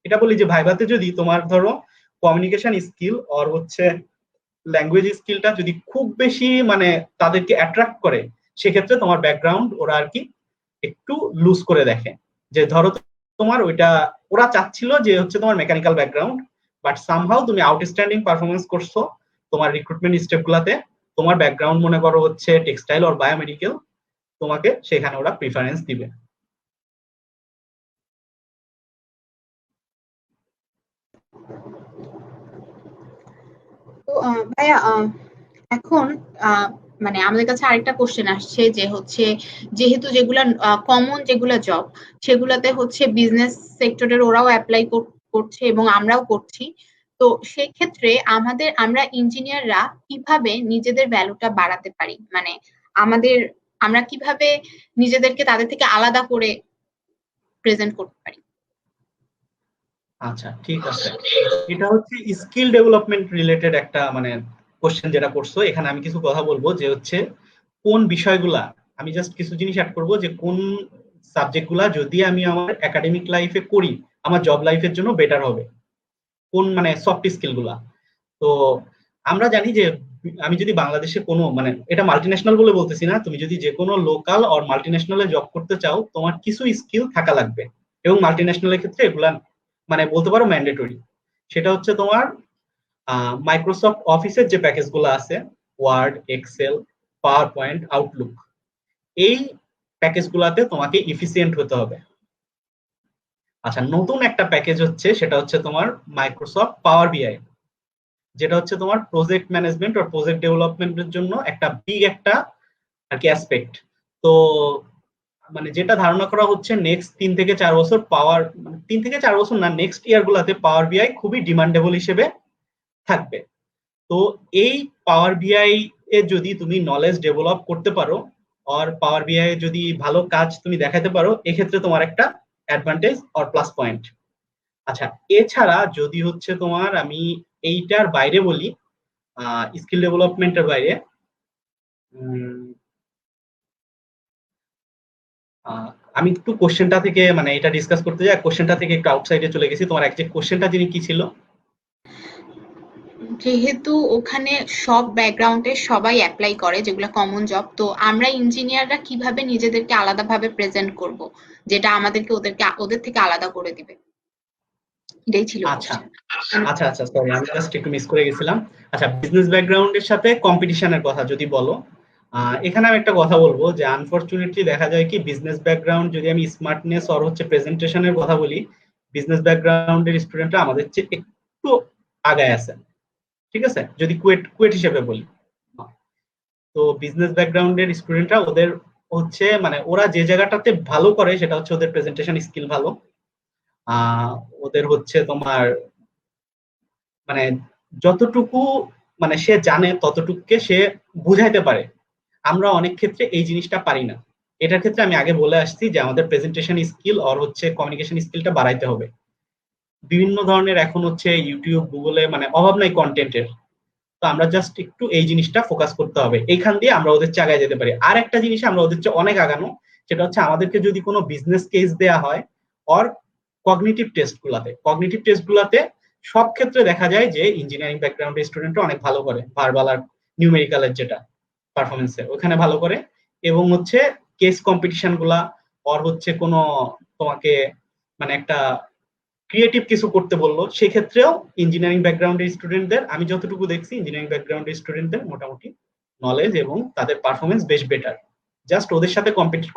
এটা বলি যে ভাইভাতে যদি তোমার ধরো কমিউনিকেশন স্কিল আর হচ্ছে ল্যাঙ্গুয়েজ স্কিলটা যদি খুব বেশি মানে তাদেরকে অ্যাট্রাক্ট করে, সেক্ষেত্রে তোমার ব্যাকগ্রাউন্ড ওরা আর কি একটু লুজ করে দেখে। যে ধরো তোমার ওইটা ওরা চাচ্ছিল যে হচ্ছে তোমার মেকানিক্যাল ব্যাকগ্রাউন্ড, বাট সামহাউ তুমি আউটস্ট্যান্ডিং পারফরমেন্স করছো তোমার রিক্রুটমেন্ট স্টেপ গুলাতে, তোমার ব্যাকগ্রাউন্ড মনে করো হচ্ছে টেক্সটাইল অর বায়োমেডিকেল, তোমাকে সেখানে ওরা প্রিফারেন্স দিবে। তো ভাইয়া এখন আহ, মানে আমাদের কাছে আরেকটা কোশ্চেন আসছে যে হচ্ছে, যেহেতু যেগুলা কমন যেগুলা জব, সেগুলাতে হচ্ছে বিজনেস সেক্টরের ওরাও অ্যাপ্লাই করছে এবং আমরাও করছি। তো সেক্ষেত্রে আমরা ইঞ্জিনিয়াররা কিভাবে নিজেদের ভ্যালুটা বাড়াতে পারি, মানে আমাদের আমরা কিভাবে নিজেদেরকে তাদের থেকে আলাদা করে প্রেজেন্ট করতে পারি? আচ্ছা ঠিক আছে, এটা হচ্ছে স্কিল ডেভেলপমেন্ট রিলেটেড একটা মানে কোশ্চেন যেটা করছো। এখানে আমি কিছু কথা বলবো যে হচ্ছে কোন বিষয়গুলা, আমি জাস্ট কিছু জিনিস অ্যাড করবো যে কোন সাবজেক্ট গুলা যদি আমি আমার একাডেমিক লাইফে করি আমার জব লাইফের জন্য বেটার হবে, কোন মানে সফট স্কিল গুলা। তো আমরা জানি যে আমি যদি বাংলাদেশে কোনো মানে এটা মাল্টিন্যাশনাল বলে বলতেছি না, তুমি যদি যে কোনো লোকাল অর মাল্টিন্যাশনালে জব করতে চাও তোমার কিছু স্কিল থাকা লাগবে। এবং মাল্টি ন্যাশনালের ক্ষেত্রে এগুলা মানে বলতে পারো ম্যান্ডেটরি। সেটা হচ্ছে তোমার মাইক্রোসফট অফিসের যে প্যাকেজগুলো আছে, Word, Excel, PowerPoint, Outlook, এই প্যাকেজগুলোতে তোমাকে ইফিসিয়েন্ট হতে হবে। আচ্ছা, নতুন একটা প্যাকেজ হচ্ছে, সেটা হচ্ছে তোমার মাইক্রোসফট পাওয়ার বিআই, যেটা হচ্ছে তোমার প্রজেক্ট ম্যানেজমেন্ট আর প্রজেক্ট ডেভেলপমেন্টের জন্য একটা বিগ একটা আর কি অ্যাসপেক্ট। তো মানে যেটা ধারণা করা হচ্ছে নেক্সট 3 থেকে 4 বছর পাওয়ার, মানে 3 থেকে 4 বছর না, নেক্সট ইয়ার গুলাতে পাওয়ার বিআই খুবই ডিমান্ডেবল হিসেবে থাকবে। তো এই পাওয়ার বিআই এ যদি তুমি নলেজ ডেভেলপ করতে পারো, আর পাওয়ার বিআই যদি ভালো কাজ তুমি দেখাতে পারো, এক্ষেত্রে তোমার একটা অ্যাডভান্টেজ আর প্লাস পয়েন্ট। আচ্ছা, এছাড়া যদি হচ্ছে তোমার আমি এইটার বাইরে বলি, স্কিল ডেভেলপমেন্টের বাইরে, আহ, আমি একটু কোশ্চেনটা থেকে মানে এটা ডিসকাস করতে যাই, কোশ্চেনটা থেকে একটু আউটসাইডে চলে গেছি। তোমার একজ্যাক্ট কোশ্চেনটা যিনি কি ছিল? যেহেতু ওখানে সব ব্যাকগ্রাউন্ডে সবাই অ্যাপ্লাই করে যেগুলো কমন জব, তো আমরা ইঞ্জিনিয়াররা কিভাবে নিজেদেরকে আলাদাভাবে প্রেজেন্ট করব, যেটা আমাদেরকে ওদের থেকে আলাদা করে দিবে, এটাই ছিল আচ্ছা কোশ্চেন। আচ্ছা আচ্ছা, সরি আমি জাস্ট একটু মিস করে গেছিলাম। আচ্ছা, বিজনেস ব্যাকগ্রাউন্ডের সাথে কম্পিটিশনের কথা যদি বলো, এখানে আমি একটা কথা বলবো যে আনফরচুনেটলি দেখা যায় কি, বিজনেস ব্যাকগ্রাউন্ড যদি আমি স্মার্টনেস আর হচ্ছে প্রেজেন্টেশনের কথা বলি, বিজনেস ব্যাকগ্রাউন্ডের স্টুডেন্টরা আমাদের চেয়ে একটু আগায় আছে। ঠিক আছে, যদি কুয়েট কুয়েট হিসেবে বলি, তো বিজনেস ব্যাকগ্রাউন্ডের স্টুডেন্টরা ওদের হচ্ছে মানে ওরা যে জায়গাটাতে ভালো করে সেটা হচ্ছে ওদের প্রেজেন্টেশন স্কিল ভালো। আহ ওদের হচ্ছে তোমার মানে যতটুকু মানে সে জানে ততটুকুকে সে বুঝাইতে পারে। আমরা অনেক ক্ষেত্রে এই জিনিসটা পারি না। এটার ক্ষেত্রে আমি আগে বলে আসছি যে আমাদের প্রেজেন্টেশন স্কিল আর হচ্ছে কমিউনিকেশন স্কিলটা বাড়াইতে হবে। বিভিন্ন ধরনের এখন হচ্ছে ইউটিউব, গুগলে মানে অভাব নাই কন্টেন্টের। তো আমরা জাস্ট একটু এই জিনিসটা ফোকাস করতে হবে, এইখান দিয়ে আমরা ওদের চেয়ে আগায় যেতে পারি। আর একটা জিনিস আমরা ওদের চেয়ে অনেক আগানো, সেটা হচ্ছে আমাদেরকে যদি কোনো বিজনেস কেস দেয়া হয়, অর কগনিটিভ টেস্ট গুলাতে সব ক্ষেত্রে দেখা যায় যে ইঞ্জিনিয়ারিং ব্যাকগ্রাউন্ডের স্টুডেন্টরা অনেক ভালো করে, ভার্বাল আর নিউমেরিক্যালের যেটা পারফরমেন্সে ওখানে ভালো করে। এবং হচ্ছে কেস কম্পিটিশন গুলা, অর হচ্ছে কোনো তোমাকে মানে একটা ক্রিয়েটিভ কিছু করতে বললো, সেক্ষেত্রেও ইঞ্জিনিয়ারিং ব্যাকগ্রাউন্ডের স্টুডেন্টদের আমি যতটুকু দেখছি, ইঞ্জিনিয়ারিং ব্যাকগ্রাউন্ডের স্টুডেন্টদের মোটামুটি নলেজ এবং তাদের পারফরমেন্স বেশ বেটার। জাস্ট ওদের সাথে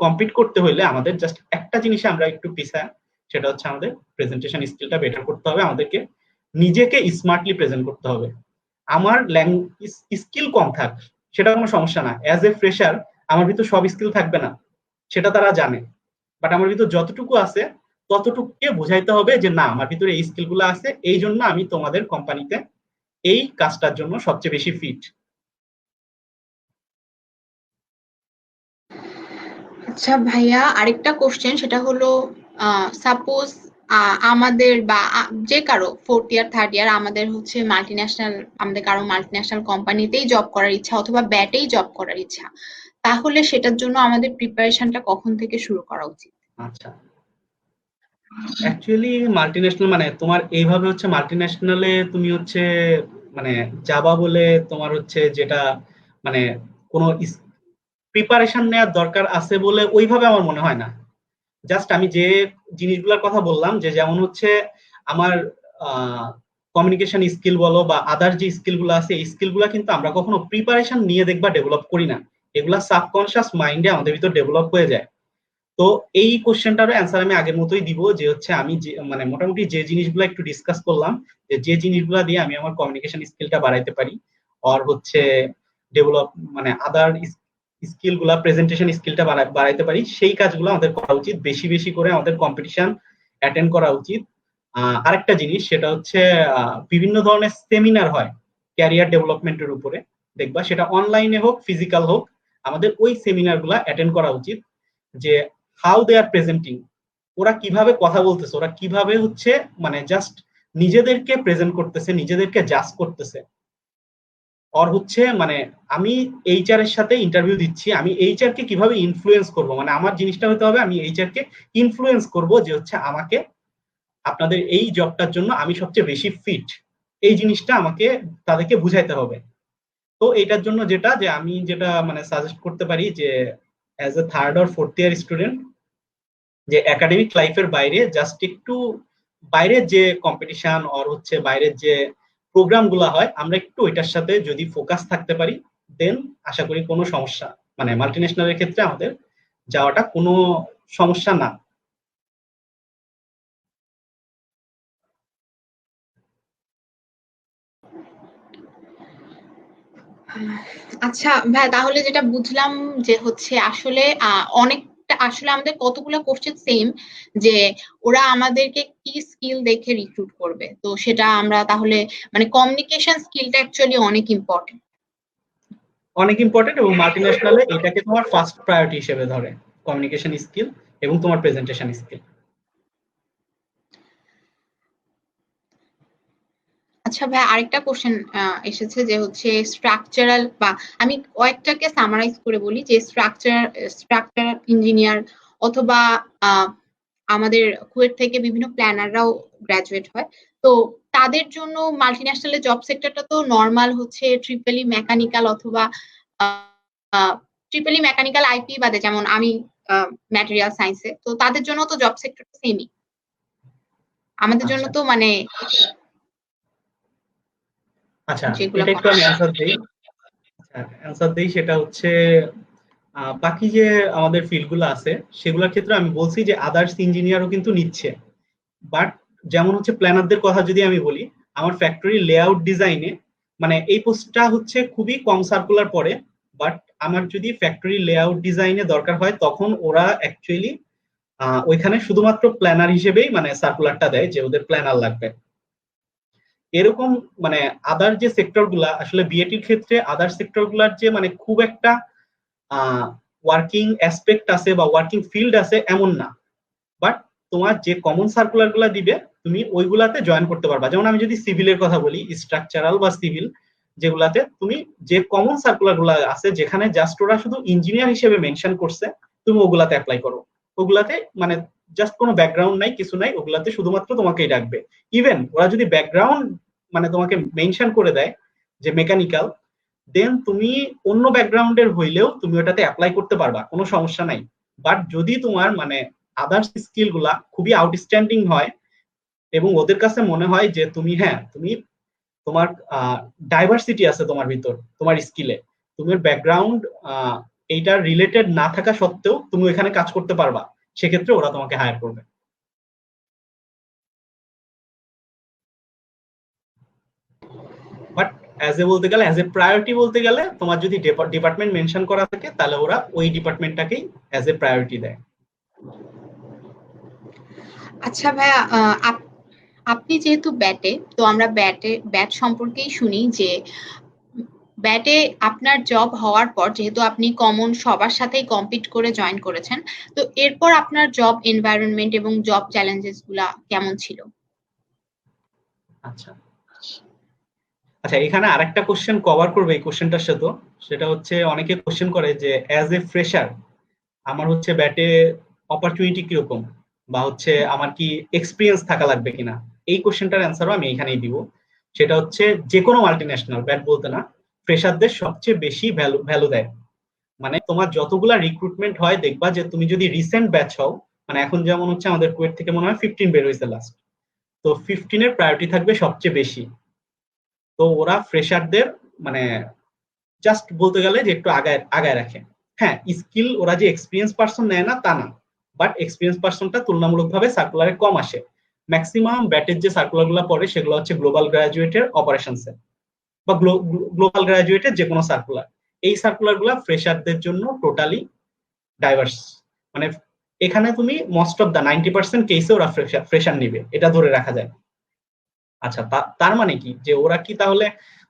কম্পিট করতে হলে আমাদের জাস্ট একটা জিনিসে আমরা একটু পিছায়, সেটা হচ্ছে আমাদের প্রেজেন্টেশন স্কিলটা বেটার করতে হবে, আমাদেরকে নিজেকে স্মার্টলি প্রেজেন্ট করতে হবে। আমার স্কিল কম থাক সেটা কোনো সমস্যা না, অ্যাজ এ ফ্রেশার আমার ভিতর সব স্কিল থাকবে না, সেটা তারা জানে। বাট আমার ভিতর যতটুকু আছে ততটুকুকে বুঝাইতে হবে যে না, আমার ভিতরে এই স্কিল গুলো আছে, এই জন্য আমি তোমাদের কোম্পানিতে এই কাজটার জন্য সবচেয়ে বেশি ফিট। আচ্ছা ভাইয়া, আরেকটা কোশ্চেন, সেটা হলো সাপোজ আমাদের বা যে কারো ফোর্থ ইয়ার থার্ড ইয়ার আমাদের হচ্ছে আমাদের কারো মাল্টিন্যাশনাল কোম্পানিতেই জব করার ইচ্ছা অথবা ব্যাটেই জব করার ইচ্ছা, তাহলে সেটার জন্য আমাদের প্রিপারেশনটা কখন থেকে শুরু করা উচিত? আচ্ছা, অ্যাকচুয়ালি মাল্টিন্যাশনাল মানে তোমার এইভাবে হচ্ছে মাল্টিন্যাশনালে তুমি হচ্ছে মানে যাবা বলে তোমার হচ্ছে যেটা মানে কোনো প্রিপারেশন নেওয়ার দরকার আছে বলে ওইভাবে আমার মনে হয় না। জাস্ট আমি যে জিনিসগুলোর কথা বললাম, যে যেমন হচ্ছে আমার কমিউনিকেশন স্কিল বলো বা আদার যে স্কিল গুলো আছে, এই স্কিল গুলা কিন্তু আমরা কখনো প্রিপারেশন নিয়ে দেখবা ডেভেলপ করি না, এগুলা সাবকনসিয়াস মাইন্ডে আমাদের ভিতর ডেভেলপ হয়ে যায়। তো এই কোশ্চেনটারও অ্যান্সার আমি আগের মতোই দিব, যে হচ্ছে আমি যে মানে মোটামুটি যে জিনিসগুলো একটু ডিসকাস করলাম, যে যে জিনিসগুলো দিয়ে আমি আমার কমিউনিকেশন স্কিলটা বাড়াইতে পারি, আর হচ্ছে ডেভেলপ মানে আদার স্কিল গুলা, প্রেজেন্টেশন স্কিলটা বাড়াইতে পারি, সেই কাজগুলো আমাদের করা উচিত। বেশি বেশি করে আমাদের কম্পিটিশন অ্যাটেন্ড করা উচিত। আরেকটা জিনিস সেটা হচ্ছে বিভিন্ন ধরনের সেমিনার হয় ক্যারিয়ার ডেভেলপমেন্টের উপরে, দেখবা সেটা অনলাইনে হোক ফিজিক্যাল হোক, আমাদের ওই সেমিনার গুলা অ্যাটেন্ড করা উচিত। যে হাউ দে আর প্রেজেন্টিং, ওরা কিভাবে কথা বলতেছে, ওরা কিভাবে হচ্ছে মানে জাস্ট নিজেদেরকে প্রেজেন্ট করতেছে, নিজেদেরকে জাজ করতেছে। আর হচ্ছে মানে আমি এইচআর এর সাথে ইন্টারভিউ দিচ্ছি, আমি এইচআর কে কিভাবে ইনফ্লুয়েন্স করব, মানে আমার জিনিসটা হতে হবে আমি এইচআর কে ইনফ্লুয়েন্স করব যে হচ্ছে আমাকে আপনাদের এই জবটার জন্য আমি সবচেয়ে বেশি ফিট, এই জিনিসটা আমাকে তাদেরকে বুঝাইতে হবে। তো এটার জন্য যেটা যে আমি যেটা মানে সাজেস্ট করতে পারি যে as a third or fourth year student, যে একাডেমিক লাইফের বাইরে জাস্ট একটু বাইরের যে কম্পিটিশন আর হচ্ছে বাইরের যে প্রোগ্রাম গুলা হয় আমরা একটু ওইটার সাথে যদি ফোকাস থাকতে পারি দেন আশা করি কোনো সমস্যা মানে মাল্টিন্যাশনালের ক্ষেত্রে আমাদের যাওয়াটা কোনো সমস্যা না। আচ্ছা ভাই, তাহলে যেটা বুঝলাম যে হচ্ছে আসলে অনেকটা আসলে আমাদের কতগুলো কোশ্চেন সেম, যে ওরা আমাদেরকে কি স্কিল দেখে রিক্রুট করবে, তো সেটা আমরা তাহলে মানে কমিউনিকেশন স্কিলটা অ্যাকচুয়ালি অনেক ইম্পর্টেন্ট। অনেক ইম্পর্টেন্ট এবং মাল্টিন্যাশনালে এটাকে তোমার ফার্স্ট প্রায়োরিটি হিসেবে ধরে কমিউনিকেশন স্কিল এবং তোমার প্রেজেন্টেশন স্কিল। আচ্ছা ভাই, আরেকটা কোশ্চেন এসেছে যে হচ্ছে স্ট্রাকচারাল, বা আমি কয়েকটাকে সামারাইজ করে বলি, যে স্ট্রাকচারাল ইঞ্জিনিয়ার অথবা আহ, আমাদের কুয়েট থেকে বিভিন্ন প্ল্যানাররাও গ্রাজুয়েট হয়। তো তাদের জন্য মাল্টিন্যাশনালের জব সেক্টরটা তো নর্মাল হচ্ছে ট্রিপলি মেকানিক্যাল অথবা ট্রিপলি মেকানিক্যাল আইটি বাদে, যেমন আমি ম্যাটেরিয়াল সায়েন্সে, তো তাদের জন্য তো জব সেক্টরটা সেমই। আমাদের জন্য আচ্ছা তো মানে আচ্ছা, যেগুলো এটা একটু আমি অ্যান্সার দেই সেটা হচ্ছে বাকি যে আমাদের ফিল্ড গুলো আছে সেগুলোর ক্ষেত্রে আমি বলছি যে আদার্স ইঞ্জিনিয়ারও কিন্তু নিচ্ছে, বাট যেমন হচ্ছে প্ল্যানারদের কথা যদি আমি বলি আমার ফ্যাক্টরি লেআউট ডিজাইনে মানে এই পোস্টটা হচ্ছে খুবই কম সার্কুলার পড়ে, বাট আমার যদি ফ্যাক্টরি লেআউট ডিজাইনে দরকার হয় তখন ওরা অ্যাকচুয়ালি ওইখানে শুধুমাত্র প্ল্যানার হিসেবেই মানে সার্কুলারটা দেয় যে ওদের প্ল্যানার লাগবে। এরকম মানে আদার যে সেক্টর গুলা আসলে বিএটির ক্ষেত্রে আদার সেক্টর গুলার যে মানে খুব একটা ওয়ার্কিং অ্যাসপেক্ট আছে বা ওয়ার্কিং ফিল্ড আছে এমন না, বাট তোমার যে কমন সার্কুলার গুলা দিবে তুমি ওইগুলাতে জয়েন করতে পারবা। যেমন আমি যদি সিভিলের কথা বলি স্ট্রাকচারাল বা সিভিল যেগুলাতে তুমি যে কমন সার্কুলার গুলা আছে যেখানে জাস্ট ওরা শুধু ইঞ্জিনিয়ার হিসেবে মেনশন করছে তুমি ওগুলাতে অ্যাপ্লাই করো। ওগুলাতে মানে জাস্ট কোনো ব্যাকগ্রাউন্ড নাই কিছু নাই, ওগুলাতে শুধুমাত্র তোমাকেই ডাকবে। ইভেন ওরা যদি ব্যাকগ্রাউন্ড মানে তোমাকে মেনশন করে দেয় যে মেকানিক্যাল, দেন তুমি অন্য ব্যাকগ্রাউন্ডের হইলেও তুমি ওটাতে অ্যাপ্লাই করতে পারবা, কোনো সমস্যা নাই। বাট যদি তোমার মানে আদার্স স্কিল গুলা খুবই আউটস্ট্যান্ডিং হয় এবং ওদের কাছে মনে হয় যে তুমি হ্যাঁ তুমি তোমার ডাইভার্সিটি আছে তোমার ভিতর তোমার স্কিলে, তোমার ব্যাকগ্রাউন্ড এইটার রিলেটেড না থাকা সত্ত্বেও তুমি এখানে কাজ করতে পারবা, সেক্ষেত্রে ওরা তোমাকে হায়ার করবে। বাট অ্যাজ এ প্রায়োরিটি বলতে গেলে তোমার যদি ডিপার্টমেন্ট মেনশন করা থাকে তাহলে ওরা ওই ডিপার্টমেন্টটাকেই অ্যাজ এ প্রায়োরিটি দেয়। আচ্ছা ভাইয়া, আপনি যেহেতু ব্যাটে, তো আমরা ব্যাট সম্পর্কেই শুনি যে ব্যাটে আপনার জব হওয়ার পর, যেহেতু আপনি কমন সবার সাথেই কম্পিট করে জয়েন করেছেন, তো এরপর আপনার জব এনভায়রনমেন্ট এবং জব চ্যালেঞ্জেস গুলা কেমন ছিল? আচ্ছা আচ্ছা, এখানে আরেকটা কোশ্চেন কভার করবে এই কোশ্চেনটার সাথে, সেটা হচ্ছে অনেকে কোশ্চেন করে যে অ্যাজ এ ফ্রেশার আমার হচ্ছে ব্যাটে অপরচুনিটি কিরকম বা হচ্ছে আমার কি এক্সপিরিয়েন্স থাকা লাগবে কিনা। এই কোশ্চেনটার অ্যান্সারও আমি এখানেই দিব। সেটা হচ্ছে যে কোনো মাল্টিন্যাশনাল ব্যাট বলতে না, ফ্রেশারদের সবচেয়ে বেশি ভ্যালু ভ্যালু দেয়। মানে তোমার যতগুলা রিক্রুটমেন্ট হয় দেখবা যে তুমি যদি রিসেন্ট ব্যাচ হও, মানে এখন যেমন হচ্ছে আমাদের কুয়েট থেকে মনে হয় 15 বের হয়েছে লাস্ট, তো 15 এর প্রায়োরিটি থাকবে সবচেয়ে বেশি। তো ওরা ফ্রেশারদের মানে জাস্ট বলতে গেলে যে একটু আগায় আগায় রাখে। হ্যাঁ স্কিল ওরা যে এক্সপিরিয়েন্স পার্সন নেয় না তা না, বাট এক্সপিরিয়েন্স পার্সনটা তুলনামূলকভাবে সার্কুলারে কম আসে। ম্যাক্সিমাম ব্যাটের যে সার্কুলার গুলো পড়ে সেগুলো হচ্ছে গ্লোবাল গ্রাজুয়েটের অপারেশনসে বা গ্লোবাল গ্রাজুয়েটের যে কোনো সার্কুলার। এই সার্কুলার গুলা ফ্রেশারদের জন্য টোটালি ডাইভার্স, মানে এখানে তুমি মোস্ট অফ দা 90% কেসে ওরা ফ্রেশার নিবে এটা ধরে রাখা যায়। আচ্ছা তার মানে কি যে ওরা কি তাহলে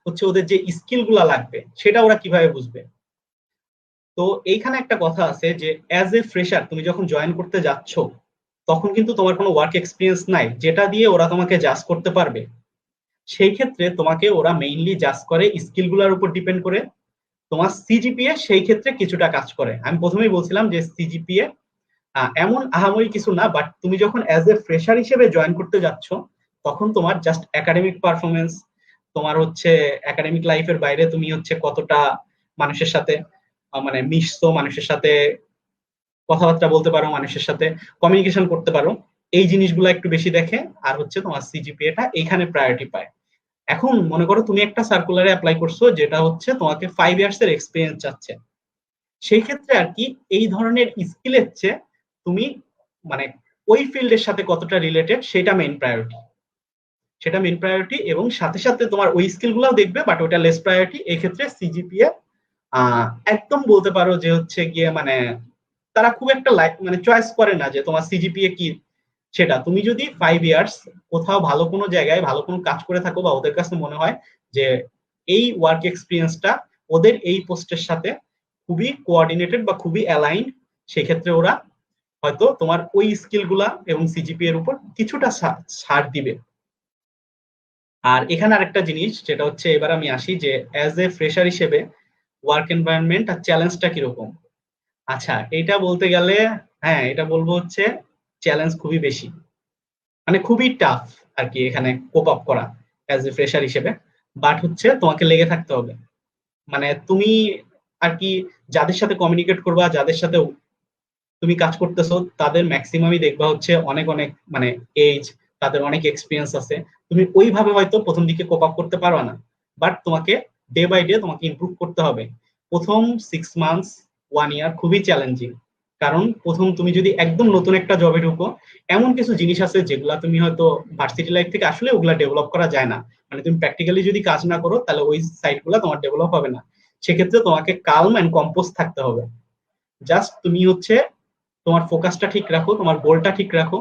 হচ্ছে ওদের যে স্কিল গুলা লাগবে সেটা ওরা কিভাবে বুঝবে? তো এইখানে একটা কথা আছে যে অ্যাজ এ ফ্রেশার তুমি যখন জয়েন করতে যাচ্ছ তখন কিন্তু তোমার কোনো ওয়ার্ক এক্সপিরিয়েন্স নাই যেটা দিয়ে ওরা তোমাকে জাজ করতে পারবে। সেই ক্ষেত্রে তোমাকে ওরা মেইনলি জাজ করে স্কিল গুলার উপর ডিপেন্ড করে। তোমার সিজিপিএ সেই ক্ষেত্রে কিছুটা কাজ করে। আমি প্রথমেই বলছিলাম যে সিজিপিএ এমন আহামরি কিছু না, বাট তুমি যখন অ্যাজ এ ফ্রেশার হিসেবে জয়েন করতে যাচ্ছ তখন তোমার জাস্ট একাডেমিক পারফরমেন্স, তোমার হচ্ছে একাডেমিক লাইফের বাইরে তুমি হচ্ছে কতটা মানুষের সাথে মানে মিশছো, মানুষের সাথে কথাবার্তা বলতে পারো, মানুষের সাথে কমিউনিকেশন করতে পারো, এই জিনিসগুলো একটু বেশি দেখে। আর হচ্ছে তোমার সিজিপিএটা এইখানে প্রায়োরিটি পায়। এখন মনে করো তুমি একটা সার্কুলারে অ্যাপ্লাই করছো যেটা হচ্ছে তোমাকে 5 ইয়ার্স এর এক্সপিরিয়েন্স চাচ্ছে, সেই ক্ষেত্রে আর কি এই ধরনের স্কিলের চেয়ে তুমি মানে ওই ফিল্ডের সাথে কতটা রিলেটেড সেটা মেইন প্রায়োরিটি, সেটা মেইন প্রায়োরিটি। এবং সাথে সাথে তোমার ওই স্কিল গুলাও দেখবে, বাট ওটা লেস প্রায়োরিটি। এক্ষেত্রে সিজিপিএ একদম বলতে পারো যে হচ্ছে গিয়ে মানে তারা খুব একটা মানে চয়েস করে না যে তোমার সিজিপিএ কি সেটা। তুমি যদি 5 ইয়ার্স কোথাও ভালো কোনো জায়গায় ভালো কোনো কাজ করে থাকো, বা ওদের কাছে মনে হয় যে এই ওয়ার্ক এক্সপিরিয়েন্সটা ওদের এই পোস্টের সাথে খুবই কোঅর্ডিনেটেড বা খুবই অ্যালাইন্ড, সেক্ষেত্রে ওরা হয়তো তোমার ওই স্কিল গুলা এবং সিজিপি এর উপর কিছুটা ছাড় দিবে। আর এখানে আরেকটা জিনিস যেটা হচ্ছে, এবার আমি আসি যে অ্যাজ এ ফ্রেশার হিসেবে ওয়ার্ক এনভায়রনমেন্ট আর চ্যালেঞ্জটা কিরকম। আচ্ছা, এটা বলতে গেলে হ্যাঁ, এটা বলবো হচ্ছে চ্যালেঞ্জ খুবই বেশি, মানে খুবই টাফ আর কি এখানে কোপ আপ করা অ্যাজ এ ফ্রেশার হিসেবে। বাট হচ্ছে তোমাকে লেগে থাকতে হবে, মানে তুমি আর কি যাদের সাথে কমিউনিকেট করবা, যাদের সাথে তুমি কাজ করতেছো, তাদের ম্যাক্সিমামই দেখবা হচ্ছে অনেক অনেক মানে এজ, তাদের অনেক এক্সপিরিয়েন্স আছে। তুমি ওইভাবে হয়তো প্রথম দিকে কোপ আপ করতে পারো না, বাট তোমাকে ডে বাই ডে তোমাকে ইমপ্রুভ করতে হবে। প্রথম 6 মান্থস 1 ইয়ার খুবই চ্যালেঞ্জিং, কারণ প্রথম তুমি যদি একদম নতুন একটা জবে ঢুকো, এমন কিছু জিনিস আছে যেগুলা তুমি হয়তো ভার্সিটি লাইফ থেকে আসলে ওগুলা ডেভেলপ করা যায় না। মানে তুমি প্র্যাকটিক্যালি যদি কাজ না করো তাহলে ওই সাইট গুলা তোমার ডেভেলপ হবে না। সেক্ষেত্রে তোমাকে কালম এন্ড কম্পোজ থাকতে হবে। জাস্ট তুমি হচ্ছে তোমার ফোকাসটা ঠিক রাখো, তোমার গোলটা ঠিক রাখো।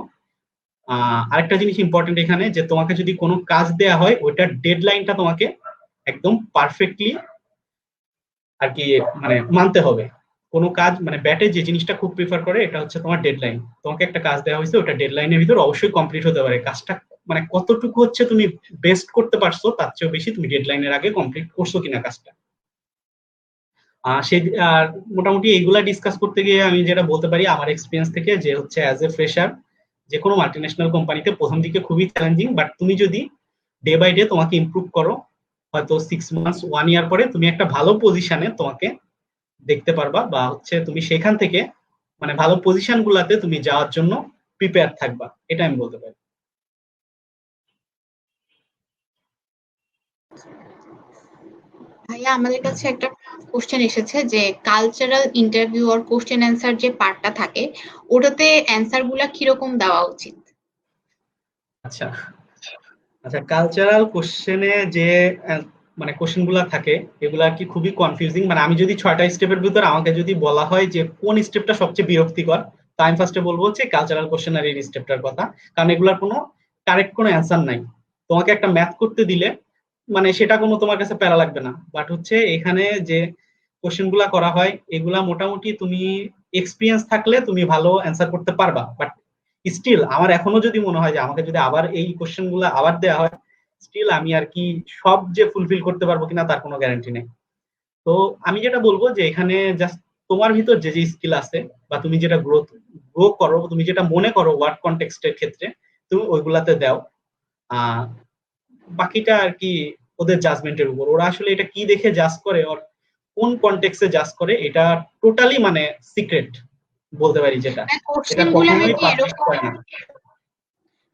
আরেকটা জিনিস ইম্পর্টেন্ট এখানে, যে তোমাকে যদি কোনো কাজ দেয়া হয় ওইটার ডেডলাইনটা তোমাকে একদম পারফেক্টলি আর কি মানে মানতে হবে। কোনো কাজ মানে ব্যাটে যে জিনিসটা খুব প্রিফার করে এটা হচ্ছে তোমার ডেডলাইন। তোমাকে একটা কাজ দেওয়া হয়েছে, ওটা ডেডলাইনের ভিতর অবশ্যই কমপ্লিট হতে পারে। কাজটা মানে কতটুকু হচ্ছে তুমি বেস্ট করতে পারছো তার চেয়ে বেশি তুমি ডেডলাইনের আগে কমপ্লিট করছো কিনা কাজটা। সেই আর মোটামুটি এইগুলা ডিসকাস করতে গিয়ে আমি যেটা বলতে পারি আমার এক্সপিরিয়েন্স থেকে, যে হচ্ছে অ্যাজ এ ফ্রেশার যে কোনো মাল্টিন্যাশনাল কোম্পানিতে প্রথম দিকে খুবই চ্যালেঞ্জিং, বাট তুমি যদি ডে বাই ডে তোমাকে ইমপ্রুভ করো, হয়তো 6 মান্থস 1 ইয়ার পরে তুমি একটা ভালো পজিশনে তোমাকে দেখতে পারবা, বা হচ্ছে তুমি সেখান থেকে মানে ভালো পজিশন গুলাতে তুমি যাওয়ার জন্য প্রিপেয়ার থাকবা, এটা আমি বলতে পারি। ভাইয়া আমাদের কাছে একটা কোশ্চেন এসেছে যে কালচারাল ইন্টারভিউ আর কোশ্চেন অ্যান্সার যে পার্টটা থাকে ওটাতে অ্যান্সার গুলা কিরকম দেওয়া উচিত? আচ্ছা আচ্ছা, কালচারাল কোশ্চেনে যে মানে কোশ্চেন গুলা থাকে এগুলা আর কি খুবই কনফিউজিং। মানে আমি যদি 6টা স্টেপের ভিতর আমাকে যদি বলা হয় যে কোন স্টেপটা সবচেয়ে বিরক্তিকর, তা আমি ফার্স্টে বলবো হচ্ছে কালচারাল কোশ্চেন আর এই স্টেপটার কথা। কারণ এগুলার কোনো কারেক্ট কোনো অ্যান্সার নাই। তোমাকে একটা ম্যাথ করতে দিলে মানে সেটা কোনো তোমার কাছে প্যারা লাগবে না, বাট হচ্ছে এখানে যে কোশ্চেন গুলা করা হয় এগুলা মোটামুটি তুমি এক্সপিরিয়েন্স থাকলে তুমি ভালো অ্যান্সার করতে পারবা। বাট স্টিল আমার এখনো যদি মনে হয় যে আমাকে যদি আবার এই কোশ্চেন গুলা আবার দেওয়া হয়, স্টিল আমি আর কি সব যে ফুলফিল করতে পারবো কিনা তার কোনো গ্যারান্টি নেই। তো আমি যেটা বলবো যে এখানে জাস্ট তোমার ভিতর যে যে স্কিল আছে, বা তুমি যেটা গ্রো করো, তুমি যেটা মনে করো ওয়ার্ক কনটেক্সটের ক্ষেত্রে তুমি ওইগুলাতে দাও। আহ বাকিটা আর কি ওদের জাজমেন্টের উপর, ওরা আসলে এটা কি দেখে জাজ করে ওর কোন কনটেক্সটে জাজ করে এটা টোটালি মানে সিক্রেট বলতে পারি, যেটা এটা কোশ্চেন গুলা কখনোই মেবি পাবলিশ এরকম করে না।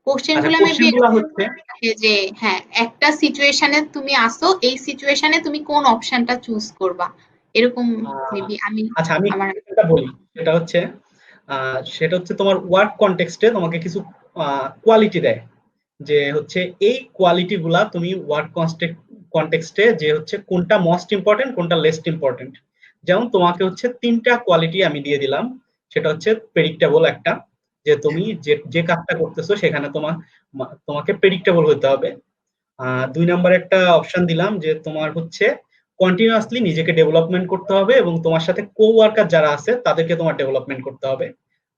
কোশ্চেন আচ্ছা, গুলা মেবি কোশ্চেন গুলা এরকম হচ্ছে থাকে যে হ্যাঁ একটা সিচুয়েশনে তুমি আসো, এই সিচুয়েশনে তুমি কোন অপশনটা চুজ করবা, এরকম মেবি আমি আচ্ছা আমি আমার যেটা বলি সেটা হচ্ছে তোমার ওয়ার্ক কনটেক্সটে তোমাকে কিছু কোয়ালিটি দেয়, যে হচ্ছে এই কোয়ালিটি গুলা তুমি ওয়ার্ক কনটেক্সটে যে হচ্ছে কোনটা মোস্ট ইম্পর্টেন্ট কোনটা লেস্ট ইম্পর্টেন্ট। যেমন তোমাকে হচ্ছে 3টা কোয়ালিটি আমি দিয়ে দিলাম, সেটা হচ্ছে প্রেডিক্টেবল একটা, যে তুমি যে যে কাজটা করতেছো সেখানে তোমাকে প্রেডিক্টেবল হতে হবে। 2 নম্বরে একটা অপশন দিলাম যে তোমার হচ্ছে কন্টিনিউয়াসলি নিজেকে ডেভেলপমেন্ট করতে হবে এবং তোমার সাথে কো ওয়ার্কার যারা আছে তাদেরকে তোমার ডেভেলপমেন্ট করতে হবে।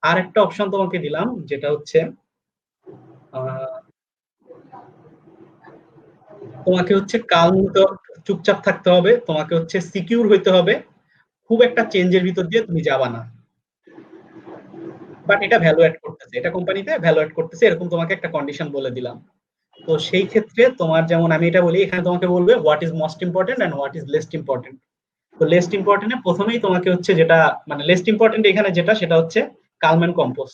আর একটা অপশন তোমাকে দিলাম যেটা হচ্ছে আহ, তোমাকে হচ্ছে কাম, চুপচাপ থাকতে হবে, তোমাকে হচ্ছে সিকিউর হইতে হবে, খুব একটা চেঞ্জের ভিতর দিয়ে তুমি যাবা না। বাট এটা ভ্যালু অ্যাড করতেছে, এটা কোম্পানিতে ভ্যালু অ্যাড করতেছে, এরকম তোমাকে একটা কন্ডিশন বলে দিলাম। তো সেই ক্ষেত্রে তোমার যেমন আমি এটা বলি এখানে তোমাকে বলবে what is most important and what is least important. তো তো লেস্ট ইম্পর্টেন্টে প্রথমেই তোমাকে হচ্ছে যেটা মানে লেস্ট ইম্পর্টেন্ট এখানে যেটা সেটা হচ্ছে কালম এন্ড কম্পোজ।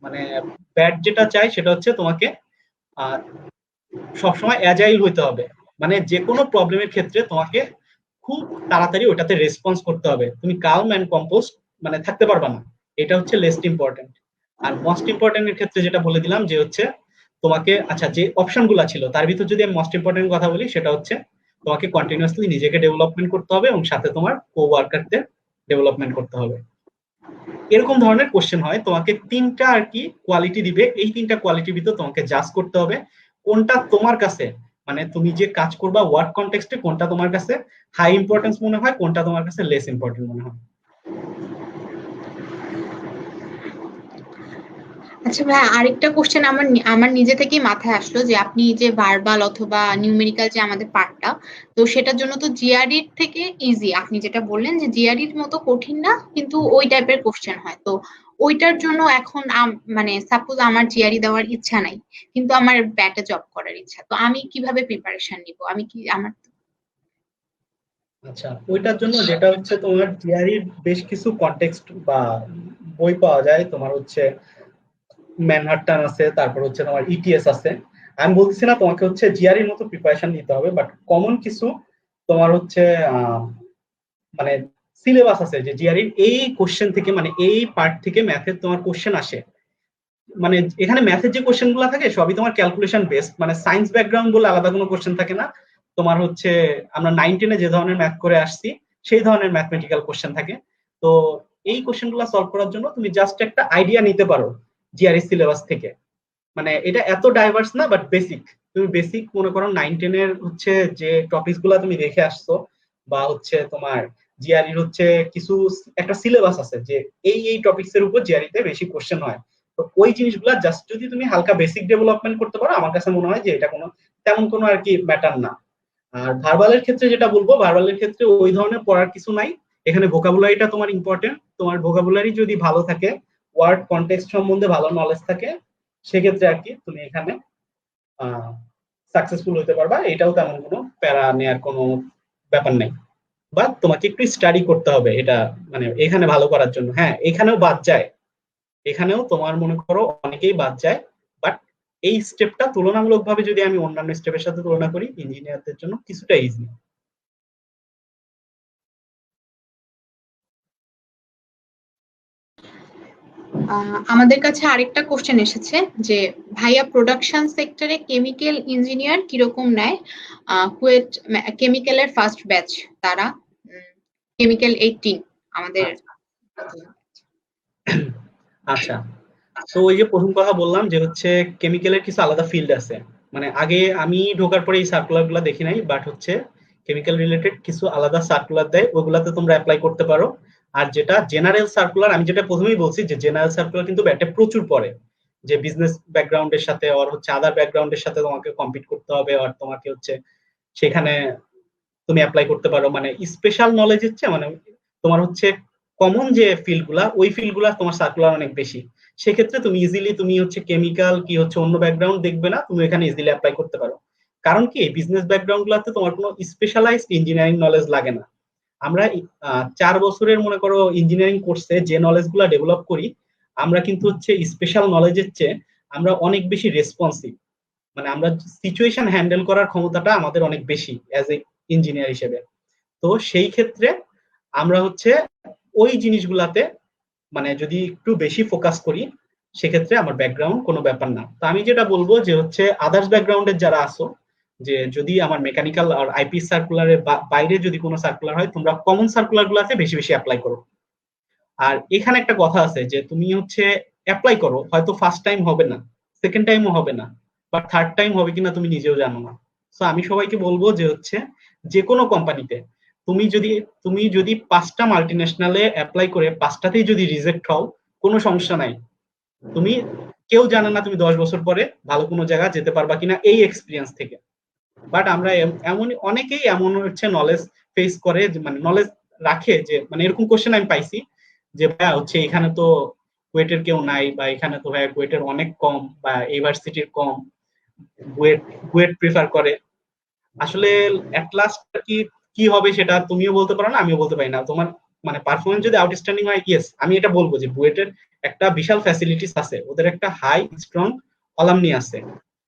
মানে ব্যাট যেটা চাই সেটা হচ্ছে তোমাকে সবসময় অ্যাজাইল হইতে হবে, মানে যে কোনো প্রবলেমের ক্ষেত্রে তোমাকে খুব তাড়াতাড়ি ওটাতে রেসপন্স করতে হবে, তুমি কালম এন্ড কম্পোজ মানে থাকতে পারবা না, এটা হচ্ছে লেস্ট ইম্পর্টেন্ট। আর মোস্ট ইম্পর্টেন্টের ক্ষেত্রে যেটা বলে দিলাম যে হচ্ছে তোমাকে আচ্ছা যে অপশন গুলা ছিল তার ভিতর যদি আমি মোস্ট ইম্পর্টেন্ট কথা বলি সেটা হচ্ছে তোমাকে কন্টিনিউয়াসলি নিজেকে ডেভেলপমেন্ট করতে হবে এবং সাথে তোমার কো ওয়ার্কারদের ডেভেলপমেন্ট করতে হবে। এরকম ধরনের কোশ্চেন হয়, তোমাকে তিনটা আর কি কোয়ালিটি দিবে, এই তিনটা কোয়ালিটির ভিতর তোমাকে জাজ করতে হবে কোনটা তোমার কাছে মানে তুমি যে কাজ করবা ওয়ার্ক কনটেক্সটে কোনটা তোমার কাছে হাই ইম্পর্টেন্স মনে হয়, কোনটা তোমার কাছে লেস ইম্পর্টেন্ট মনে হয়। আচ্ছা ভাই, আরেকটা কোশ্চেন আমার নিজে থেকেই মাথায় আসলো যে আপনি যে ভার্বাল অথবা নিউমেরিক্যাল যে আমাদের পার্টটা, তো সেটার জন্য তো জিআরইর থেকে ইজি, আপনি যেটা বললেন যে জিআরইর মতো কঠিন না কিন্তু ওই টাইপের কোশ্চেন হয়, তো ওইটার জন্য এখন মানে সাপোজ আমার জিআরই দেওয়ার ইচ্ছা নাই কিন্তু আমার ব্যাটে জব করার ইচ্ছা, তো আমি কিভাবে প্রিপারেশন নিব? আমি কি আমার আচ্ছা, ওইটার জন্য যেটা হচ্ছে তোমার জিআরইর বেশ কিছু কনটেক্সট বা বই পাওয়া যায়, তোমার হচ্ছে ম্যানহাটন আছে, তারপর হচ্ছে তোমার ইটিএস আছে। আমি বলছি না তোমাকে হচ্ছে জিআরইর মতো প্রিপারেশন নিতে হবে, বাট কমন কিছু তোমার হচ্ছে মানে সিলেবাস আছে যে জিআরইর এই কোশ্চেন থেকে মানে এই পার্ট থেকে ম্যাথের তোমার কোশ্চেন আসে। মানে এখানে ম্যাথের যে কোশ্চেন গুলো থাকে সবই তোমার ক্যালকুলেশন বেসড, মানে সায়েন্স ব্যাকগ্রাউন্ড বলে আলাদা কোনো কোশ্চেন থাকে না। তোমার হচ্ছে আমরা 9-10-এ যে ধরনের ম্যাথ করে আসছি সেই ধরনের ম্যাথমেটিক্যাল কোশ্চেন থাকে। তো এই কোশ্চেন গুলো সলভ করার জন্য তুমি জাস্ট একটা আইডিয়া নিতে পারো জিআরই সিলেবাস থেকে। মানে এটা এত ডাইভার্স না, বাট বেসিক তুমি বেসিক মনে করো 9-10-এর হচ্ছে যে টপিকস গুলা তুমি দেখে আসছো বা হচ্ছে তোমার জিআরইর হচ্ছে কিছু একটা সিলেবাস আছে যে এই টপিকস এর উপর জিআরইতে বেশি কোশ্চেন হয়। তো ওই জিনিসগুলা জাস্ট যদি তুমি হালকা বেসিক ডেভেলপমেন্ট করতে পারো আমার কাছে মনে হয় যে এটা কোনো তেমন কোনো আর কি ম্যাটার না। আর ভার্বালের ক্ষেত্রে যেটা বলবো, ভার্বালের ক্ষেত্রে ওই ধরনের পড়ার কিছু নাই। এখানে ভোকাবুলারিটা তোমার ইম্পর্টেন্ট, তোমার ভোকাবুলারি যদি ভালো থাকে, ওয়ার্ড কনটেক্সট সম্বন্ধে ভালো নলেজ থাকে, সেক্ষেত্রে আর কি তুমি এখানে সাকসেসফুল হতে পারবা, এটাও তেমন কোনো প্যারা নেওয়ার কোনো ব্যাপার নেই। বা তোমাকে একটু স্টাডি করতে হবে এটা মানে এখানে ভালো করার জন্য। হ্যাঁ, এখানেও বাদ যায়, এখানেও তোমার মনে করো অনেকেই বাদ যায়, বাট এই স্টেপটা তুলনামূলকভাবে যদি আমি অন্যান্য স্টেপের সাথে তুলনা করি ইঞ্জিনিয়ারদের জন্য কিছুটা ইজি। আমাদের কাছে আরেকটা কোশ্চেন এসেছে যে ভাইয়া প্রোডাকশন সেক্টরে কেমিক্যাল ইঞ্জিনিয়ার কিরকম নেয়? কুয়েট কেমিক্যালের ফার্স্ট ব্যাচ, তারা কেমিক্যাল 18 আমাদের। আচ্ছা, তো ওই যে প্রথম কথা বললাম যে হচ্ছে কেমিক্যালের কিছু আলাদা ফিল্ড আছে। মানে আগে আমি ঢোকার পরে এই সার্কুলার গুলা দেখি নাই, বাট হচ্ছে কেমিক্যাল রিলেটেড কিছু আলাদা সার্কুলার দেয়, ওগুলাতে তোমরা অ্যাপ্লাই করতে পারো। আর যেটা জেনারেল সার্কুলার, আমি যেটা প্রথমেই বলছি যে জেনারেল সার্কুলার কিন্তু ব্যাটে প্রচুর পড়ে, যে বিজনেস ব্যাকগ্রাউন্ডের সাথে আর হচ্ছে আদার ব্যাকগ্রাউন্ডের সাথে তোমাকে কম্পিট করতে হবে, আর তোমাকে হচ্ছে সেখানে তুমি অ্যাপ্লাই করতে পারো মানে স্পেশাল নলেজ হচ্ছে মানে তোমার হচ্ছে কমন যে ফিল্ড গুলা ওই ফিল্ড গুলা তোমার সার্কুলার অনেক বেশি। সেক্ষেত্রে তুমি ইজিলি তুমি হচ্ছে কেমিক্যাল কি হচ্ছে অন্য ব্যাকগ্রাউন্ড দেখবে না, তুমি এখানে ইজিলি অ্যাপ্লাই করতে পারো। কারণ কি বিজনেস ব্যাকগ্রাউন্ড গুলাতে তোমার কোনো স্পেশালাইজড ইঞ্জিনিয়ারিং নলেজ লাগে না। আমরা 4 বছরের মনে করো ইঞ্জিনিয়ারিং কোর্সে যে নলেজ গুলা ডেভেলপ করি আমরা কিন্তু হচ্ছে স্পেশাল নলেজের চেয়ে আমরা অনেক বেশি রেসপন্সিভ, মানে আমরা সিচুয়েশন হ্যান্ডেল করার ক্ষমতাটা আমাদের অনেক বেশি অ্যাজ এ ইঞ্জিনিয়ার হিসেবে। তো সেই ক্ষেত্রে আমরা হচ্ছে ওই জিনিসগুলাতে মানে যদি একটু বেশি ফোকাস করি সেক্ষেত্রে আমার ব্যাকগ্রাউন্ড কোনো ব্যাপার না। তো আমি যেটা বলবো যে হচ্ছে আদার্স ব্যাকগ্রাউন্ডের যারা আসো, যে যদি আমার মেকানিক্যাল আর আইপি সার্কুলারের বাইরে যদি কোনো সার্কুলার হয় তোমরা কমন সার্কুলার গুলাতে বেশি বেশি অ্যাপ্লাই করো। আর এখানে একটা কথা আছে যে তুমি হচ্ছে অ্যাপ্লাই করো, হয়তো ফার্স্ট টাইম হবে না, সেকেন্ড টাইমও হবে না, বাট থার্ড টাইম হবে কিনা তুমি নিজেও জানো না। তো আমি সবাইকে বলবো যে হচ্ছে যে কোনো কোম্পানিতে তুমি যদি 5টা মাল্টি ন্যাশনালে অ্যাপ্লাই করে 5টাতেই যদি রিজেক্ট হও কোনো সমস্যা নাই। তুমি কেউ জানে না তুমি 10 বছর পরে ভালো কোনো জায়গা যেতে পারবা কিনা এই এক্সপিরিয়েন্স থেকে। বাট আমরা এমন অনেকেই এমন হচ্ছে নলেজ ফেস করে মানে নলেজ রাখে যে মানে এরকম কোশ্চেন আমি পাইছি যে ভাইয়া হচ্ছে এখানে তো কুয়েটের কেউ নাই বা এখানে তো ভাইয়া কুয়েটের অনেক কম বা ইউনিভার্সিটির কম, বুয়েট বুয়েট প্রিফার করে। আসলে এট লাস্ট কি কি হবে সেটা তুমিও বলতে পারো না, আমিও বলতে পারি না। তোমার মানে পারফরমেন্স যদি আউটস্ট্যান্ডিং হয়, ইয়েস আমি এটা বলবো যে বুয়েটের একটা বিশাল ফ্যাসিলিটিস আছে, ওদের একটা হাই স্ট্রং অলামনি আছে,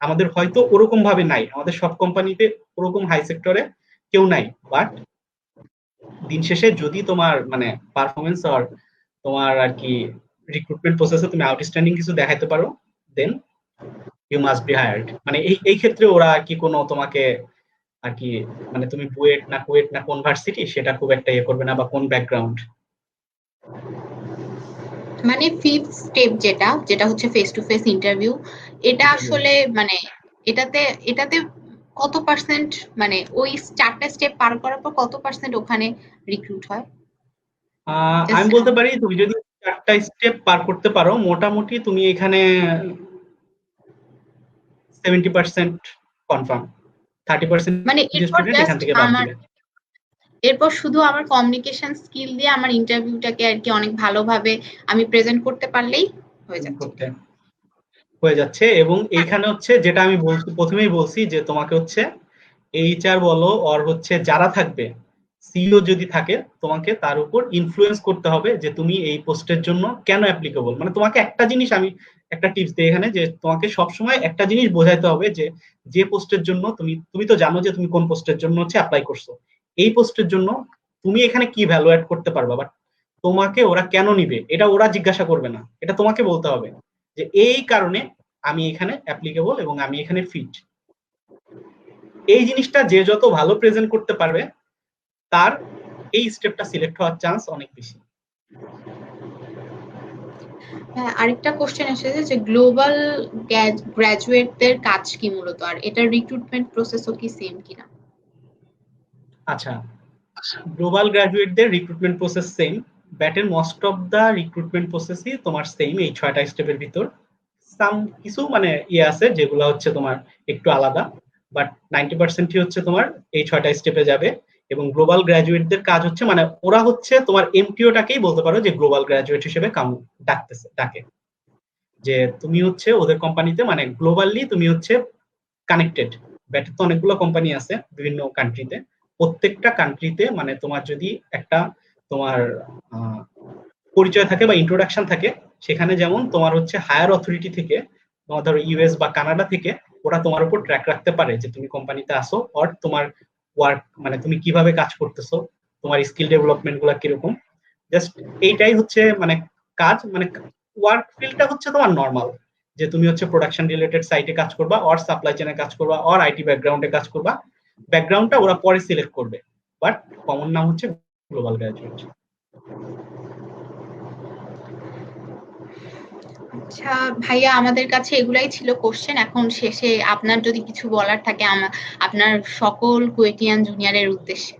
আমাদের হয়তো ওরকম ভাবে নাই, আমাদের সব কোম্পানিতে ওরকম হাই সেক্টরে কেউ নাই। বাট দিন শেষে যদি তোমার মানে পারফরমেন্স আর তোমার আর কি রিক্রুটমেন্ট প্রসেসে তুমি আউটস্ট্যান্ডিং কিছু দেখাতে পারো, then you must be hired. মানে এই ক্ষেত্রে ওরা আর কি কোনো তোমাকে আর কি মানে তুমি বুয়েট না কুয়েট না কোন ভার্সিটি সেটা খুব একটা ইয়ে করবে না, বা কোন ব্যাকগ্রাউন্ড। মানে ফিফথ স্টেপ যেটা যেটা হচ্ছে ফেস টু ফেস ইন্টারভিউ, এটা ইন্টারভিউ আসলে মানে এটাতে এটাতে কত পার্সেন্ট, মানে ওই 4টা স্টেপ পার করার পর কত পার্সেন্ট ওখানে রিক্রুট হয়? আমি জাস্ট বলতে পারি তুমি যদি 4টা স্টেপ পার করতে পারো, মোটামুটি তুমি এখানে 70% কনফার্ম, 30% মানে এরপর স্টুডেন্ট এখান জাস্ট থেকে বাদ আমার দিবে। এরপর শুধু আমার কমিউনিকেশন স্কিল দিয়ে আমার ইন্টারভিউটাকে আর কি অনেক ভালোভাবে আমি প্রেজেন্ট করতে পারলেই হয়ে যাচ্ছে। করতে হয়ে যাচ্ছে। এবং এইখানে হচ্ছে যেটা আমি বলছি প্রথমেই বলছি যে তোমাকে হচ্ছে এইচআর বলো আর হচ্ছে যারা থাকবে, সিইও যদি থাকে, তোমাকে তার উপর ইনফ্লুয়েন্স করতে হবে যে তুমি এই পোস্টের জন্য কেন অ্যাপ্লিকেবল। মানে তোমাকে একটা জিনিস আমি একটা টিপস দিই এখানে, যে তোমাকে সবসময় একটা জিনিস বোঝাইতে হবে যে যে পোস্টের জন্য তুমি তুমি তো জানো যে তুমি কোন পোস্টের জন্য হচ্ছে অ্যাপ্লাই করছো, এই পোস্টের জন্য তুমি এখানে কি ভ্যালু অ্যাড করতে পারবা, বাট তোমাকে ওরা কেন নিবে এটা ওরা জিজ্ঞাসা করবে না, এটা তোমাকে বলতে হবে যে এই কারণে আমি এখানে অ্যাপ্লিকেবল এবং আমি এখানে ফিট। এই জিনিসটা যে যত ভালো প্রেজেন্ট করতে পারবে, তার এই স্টেপটা সিলেক্ট হওয়ার চান্স অনেক বেশি। হ্যাঁ, আরেকটা কোশ্চেন এসেছে যে গ্লোবাল গ্রাজুয়েটদের কাজ কি মূলত, আর এটার রিক্রুটমেন্ট প্রসেসও কি সেম কিনা? আচ্ছা, গ্লোবাল গ্রাজুয়েটদের রিক্রুটমেন্ট প্রসেস সেম, ব্যাটের মোস্ট অফ দা রিক্রুটমেন্ট প্রসেসই তোমার সেম এই 6টা স্টেপের ভিতর। সাম কিছু মানে ইয়ে আছে যেগুলো হচ্ছে তোমার একটু আলাদা, বাট 90%ই হচ্ছে তোমার এই 6টা স্টেপে যাবে। এবং গ্লোবাল গ্রাজুয়েটদের কাজ হচ্ছে মানে ওরা হচ্ছে তোমার এমটিওটাকেই বলতে পারো যে গ্লোবাল গ্রাজুয়েট হিসেবে ডাকে, যে তুমি হচ্ছে ওদের কোম্পানিতে মানে গ্লোবালি তুমি হচ্ছে কানেক্টেড। ব্যাটের তো অনেকগুলো কোম্পানি আছে বিভিন্ন কান্ট্রিতে, প্রত্যেকটা কান্ট্রিতে মানে তোমার যদি একটা তোমার আহ, পরিচয় থাকে বা ইন্ট্রোডাকশন থাকে, সেখানে যেমন তোমার হচ্ছে হায়ার অথরিটি থেকে, তোমার ধরো ইউএস বা কানাডা থেকে ওরা তোমার উপর ট্র্যাক রাখতে পারে যে তুমি কোম্পানিতে আসো, অর তোমার ওয়ার্ক মানে তুমি কিভাবে কাজ করতেছো, তোমার স্কিল ডেভেলপমেন্ট গুলা কিরকম। জাস্ট এইটাই হচ্ছে মানে কাজ, মানে ওয়ার্ক ফিল্ডটা হচ্ছে তোমার নর্মাল, যে তুমি হচ্ছে প্রোডাকশন রিলেটেড সাইটে কাজ করবা, অর সাপ্লাই চেনে কাজ করবা, অর আইটি ব্যাকগ্রাউন্ডে কাজ করবা। ব্যাকগ্রাউন্ডটা ওরা পরে সিলেক্ট করবে, বাট কমন নাম হচ্ছে গ্লোবাল গ্রাজুয়েট। আচ্ছা ভাইয়া, আমাদের কাছে এগুলাই ছিল কোশ্চেন। এখন শেষে আপনার যদি কিছু বলার থাকে আপনার সকল কুয়েটিয়ান জুনিয়রের উদ্দেশ্যে।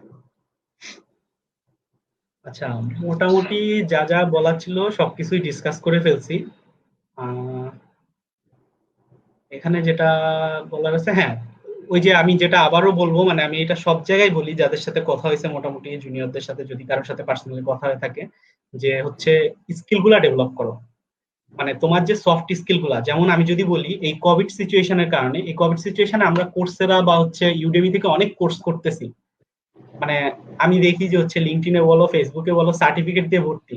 আচ্ছা, মোটামুটি যা যা বলা ছিল সবকিছুই ডিসকাস করে ফেলছি। আহ, এখানে যেটা বলার আছে, হ্যাঁ, ওই যে আমি যেটা আবারও বলবো, মানে আমি এটা সব জায়গায় বলি যাদের সাথে কথা হয়েছে, মোটামুটি জুনিয়রদের সাথে যদি কারোর সাথে পার্সোনালি কথা হয়ে থাকে, যে হচ্ছে স্কিল গুলা ডেভেলপ করো। মানে তোমার যে সফট স্কিল গুলা, যেমন আমি যদি বলি এই কোভিড সিচুয়েশনের কারণে, এই কোভিড সিচুয়েশনে আমরা কোর্সেরা বা হচ্ছে ইউডেমি থেকে অনেক কোর্স করতেছি। মানে আমি দেখি যে হচ্ছে লিঙ্কডইনে বলো ফেসবুকে বলো সার্টিফিকেট দিয়ে ভর্তি।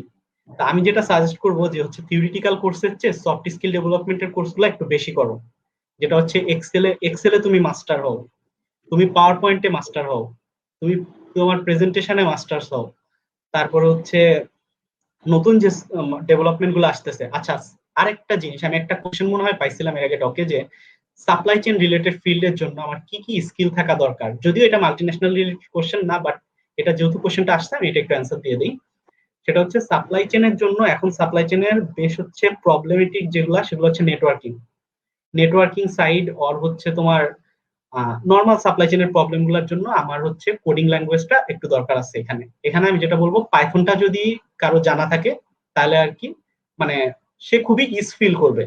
তা আমি যেটা সাজেস্ট করবো যে হচ্ছে থিওরিটিক্যাল কোর্সের চেয়ে সফট স্কিল ডেভেলপমেন্টের কোর্সগুলো একটু বেশি করো। যেটা হচ্ছে এক্সেলে তুমি মাস্টার হও, তুমি পাওয়ার পয়েন্টে মাস্টার হও, তুমি তোমার প্রেজেন্টেশনে মাস্টার্স হও। তারপরে হচ্ছে নতুন যে ডেভেলপমেন্ট গুলো আসতেছে। আচ্ছা, আরেকটা জিনিস আমি একটা কোশ্চেন মনে হয় পাইছিলাম এর আগে ডকে, যে সাপ্লাই চেইন রিলেটেড ফিল্ডের জন্য আমার কি কি স্কিল থাকা দরকার। যদিও এটা মাল্টিন্যাশনাল রিলেটেড কোশ্চেন না, বাট এটা যেহেতু কোশ্চেনটা আসছে আমি এটা একটু অ্যান্সার দিয়ে দিই। সেটা হচ্ছে সাপ্লাই চেনের জন্য এখন সাপ্লাই চেনের বেশ হচ্ছে প্রবলেমেটিক যেগুলো, সেগুলো হচ্ছে নেটওয়ার্কিং, সাইড অর হচ্ছে তোমার নর্মাল সাপ্লাই চেনের প্রবলেম গুলোর জন্য আমার হচ্ছে কোডিং ল্যাঙ্গুয়েজটা একটু দরকার আছে। এখানে এখানে আমি যেটা বলবো, পাইথনটা যদি কারো জানা থাকে তাহলে আর কি মানে সে খুবই ইজ ফিল করবে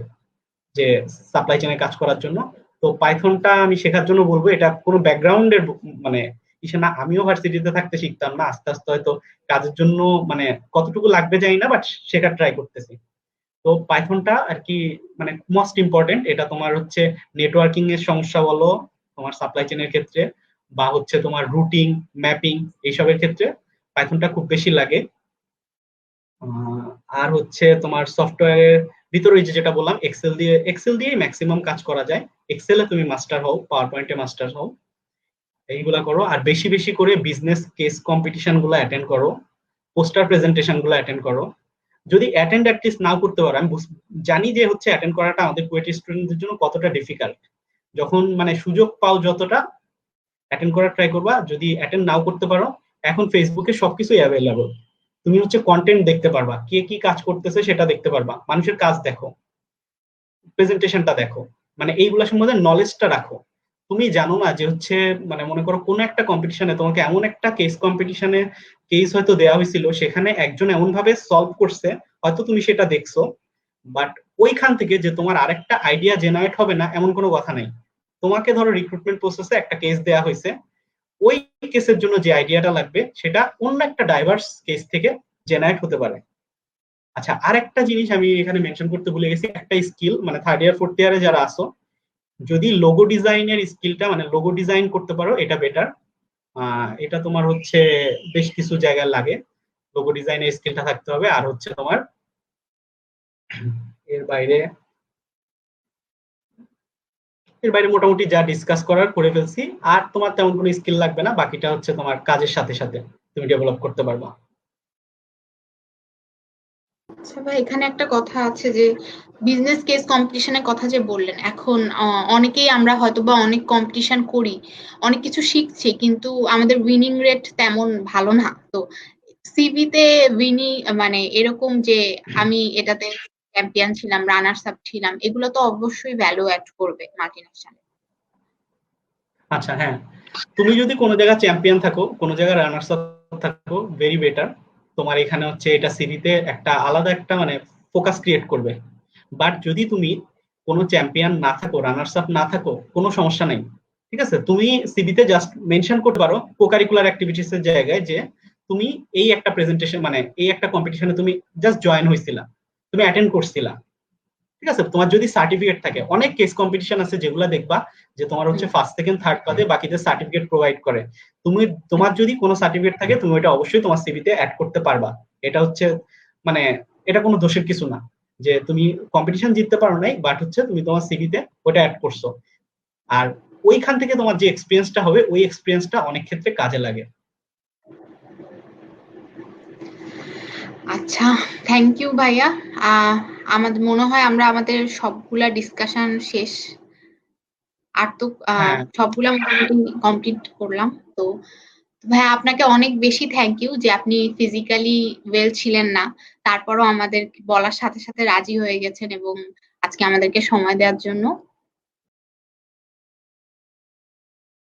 যে সাপ্লাই চেনে কাজ করার জন্য। তো পাইথনটা আমি শেখার জন্য বলবো, এটা কোনো ব্যাকগ্রাউন্ডের মানে ইসে না, আমিও ভার্সিটিতে থাকতে শিখতাম না, আস্তে আস্তে হয়তো কাজের জন্য মানে কতটুকু লাগবে জানি না, বাট শেখার ট্রাই করতেছি। তো পাইথনটা আর কি মানে মোস্ট ইম্পর্টেন্ট। এটা তোমার হচ্ছে নেটওয়ার্কিং এর সমস্যা বলো, তোমার সাপ্লাই চেনের ক্ষেত্রে, বা হচ্ছে তোমার রুটিং, ম্যাপিং এইসবের ক্ষেত্রে পাইথনটা খুব বেশি লাগে। আর হচ্ছে তোমার সফটওয়্যারের ভিতরে যে যেটা বললাম এক্সেল দিয়ে ম্যাক্সিমাম কাজ করা যায়। এক্সেলে তুমি মাস্টার হও, পাওয়ার পয়েন্টে মাস্টার হও, এইগুলা করো। আর বেশি বেশি করে বিজনেস কেস কম্পিটিশন গুলো অ্যাটেন্ড করো, পোস্টার প্রেজেন্টেশন গুলো অ্যাটেন্ড করো। যদি অ্যাটেন্ড অ্যাটলিস্ট নাও করতে পারো, আমি জানি যে হচ্ছে অ্যাটেন্ড করাটা আমাদের কুয়েটি স্টুডেন্টদের জন্য কতটা ডিফিকাল্ট। যখন মানে সুযোগ পাও যতটা অ্যাটেন্ড করার ট্রাই করবা। যদি অ্যাটেন্ড নাও করতে পারো, এখন ফেসবুকে সবকিছুই অ্যাভেলেবল। তুমি হচ্ছে কন্টেন্ট দেখতে পারবা, কে কি কাজ করতেছে সেটা দেখতে পারবা, মানুষের কাজ দেখো, প্রেজেন্টেশনটা দেখো, মানে এইগুলা সম্বন্ধে নলেজটা রাখো। তুমি জানো না যে হচ্ছে মানে মনে করো কোনো একটা কম্পিটিশনে তোমাকে এমন একটা কেস কম্পিটিশনে কেস হয়তো দেওয়া হয়েছিল, সেখানে একজন এমন ভাবে সলভ করছে, হয়তো তুমি সেটা দেখছো, বাট ওইখান থেকে যে তোমার আরেকটা আইডিয়া জেনারেট হবে না এমন কোনো কথা নাই। তোমাকে ধরো রিক্রুটমেন্ট প্রসেসে একটা কেস দেওয়া হয়েছে, ওই কেসের জন্য যে আইডিয়াটা লাগবে সেটা অন্য একটা ডাইভার্স কেস থেকে জেনারেট হতে পারে। আচ্ছা, আরেকটা জিনিস আমি এখানে মেনশন করতে ভুলে গেছি, একটা স্কিল, মানে থার্ড ইয়ার ফোর্থ ইয়ারে যারা আসো, যদি লোগো ডিজাইনের স্কিলটা মানে লোগো ডিজাইন করতে পারো এটা বেটার। এটা তোমার হচ্ছে বেশ কিছু জায়গায় লাগে, লোগো ডিজাইনের স্কিলটা থাকতে হবে। আর হচ্ছে তোমার এর বাইরে মোটামুটি যা ডিসকাস করার করে ফেলছি। আর তোমার তেমন কোনো স্কিল লাগবে না, বাকিটা হচ্ছে তোমার কাজের সাথে সাথে তুমি ডেভেলপ করতে পারবা। আচ্ছা ভাই, এখানে একটা কথা আছে যে বিজনেস কেস কম্পিটিশনের কথা যে বললেন, এখন অনেকেই আমরা হয়তোবা অনেক কম্পিটিশন করি, অনেক কিছু শিখছি, কিন্তু আমাদের উইনিং রেট তেমন ভালো না। তো সিভিতে উইনিং মানে এরকম যে আমি এটাতে চ্যাম্পিয়ন ছিলাম, রানার্স আপ ছিলাম, এগুলো তো অবশ্যই ভ্যালু অ্যাড করবে মাল্টিন্যাশনালে। আচ্ছা, হ্যাঁ, তুমি যদি কোনো জায়গায় চ্যাম্পিয়ন থাকো, কোনো জায়গায় রানার্স আপ থাকো, ভেরি বেটার। তোমার এখানে হচ্ছে এটা সিভিতে একটা আলাদা একটা মানে ফোকাস ক্রিয়েট করবে। বাট যদি তুমি কোনো চ্যাম্পিয়ন না থাকো, রানার্স আপ না থাকো, কোনো সমস্যা নাই, ঠিক আছে। তুমি সিভিতে জাস্ট মেনশন করতে পারো কোকারিকুলার অ্যাক্টিভিটিস এর জায়গায় যে তুমি এই একটা প্রেজেন্টেশন মানে এই একটা কম্পিটিশনে তুমি জাস্ট জয়েন হয়েছিলা, তুমি অ্যাটেন্ড করছিলা, ঠিক আছে। তোমার যদি সার্টিফিকেট থাকে, অনেক কেস কম্পিটিশন আছে যেগুলো দেখবা যে তোমার হচ্ছে ফার্স্ট সেকেন্ড থার্ড পাতে বাকিদের সার্টিফিকেট প্রোভাইড করে। তুমি তোমার যদি কোনো সার্টিফিকেট থাকে তুমি এটা অবশ্যই তোমার সিভিতে অ্যাড করতে পারবা। এটা হচ্ছে মানে এটা কোনো দোষের কিছু না যে তুমি কম্পিটিশন জিততে পারো নাই, বাট হচ্ছে তুমি তোমার সিভিতে ওটা অ্যাড করছো। আর ওইখান থেকে তোমার যে এক্সপিরিয়েন্সটা হবে, ওই এক্সপিরিয়েন্সটা অনেক ক্ষেত্রে কাজে লাগে। আচ্ছা, থ্যাংক ইউ ভাইয়া। আমাদের মনে হয় আমরা আমাদের সবগুলা ডিসকাশন শেষ। আর তো হ্যাঁ, সবগুলা মোটামুটি কমপ্লিট করলাম। তো ভাইয়া আপনাকে অনেক বেশি থ্যাংক ইউ যে আপনি ফিজিক্যালি ওয়েল ছিলেন না, তারপরও আমাদের বলার সাথে সাথে রাজি হয়ে গেছেন এবং আজকে আমাদেরকে সময় দেওয়ার জন্য।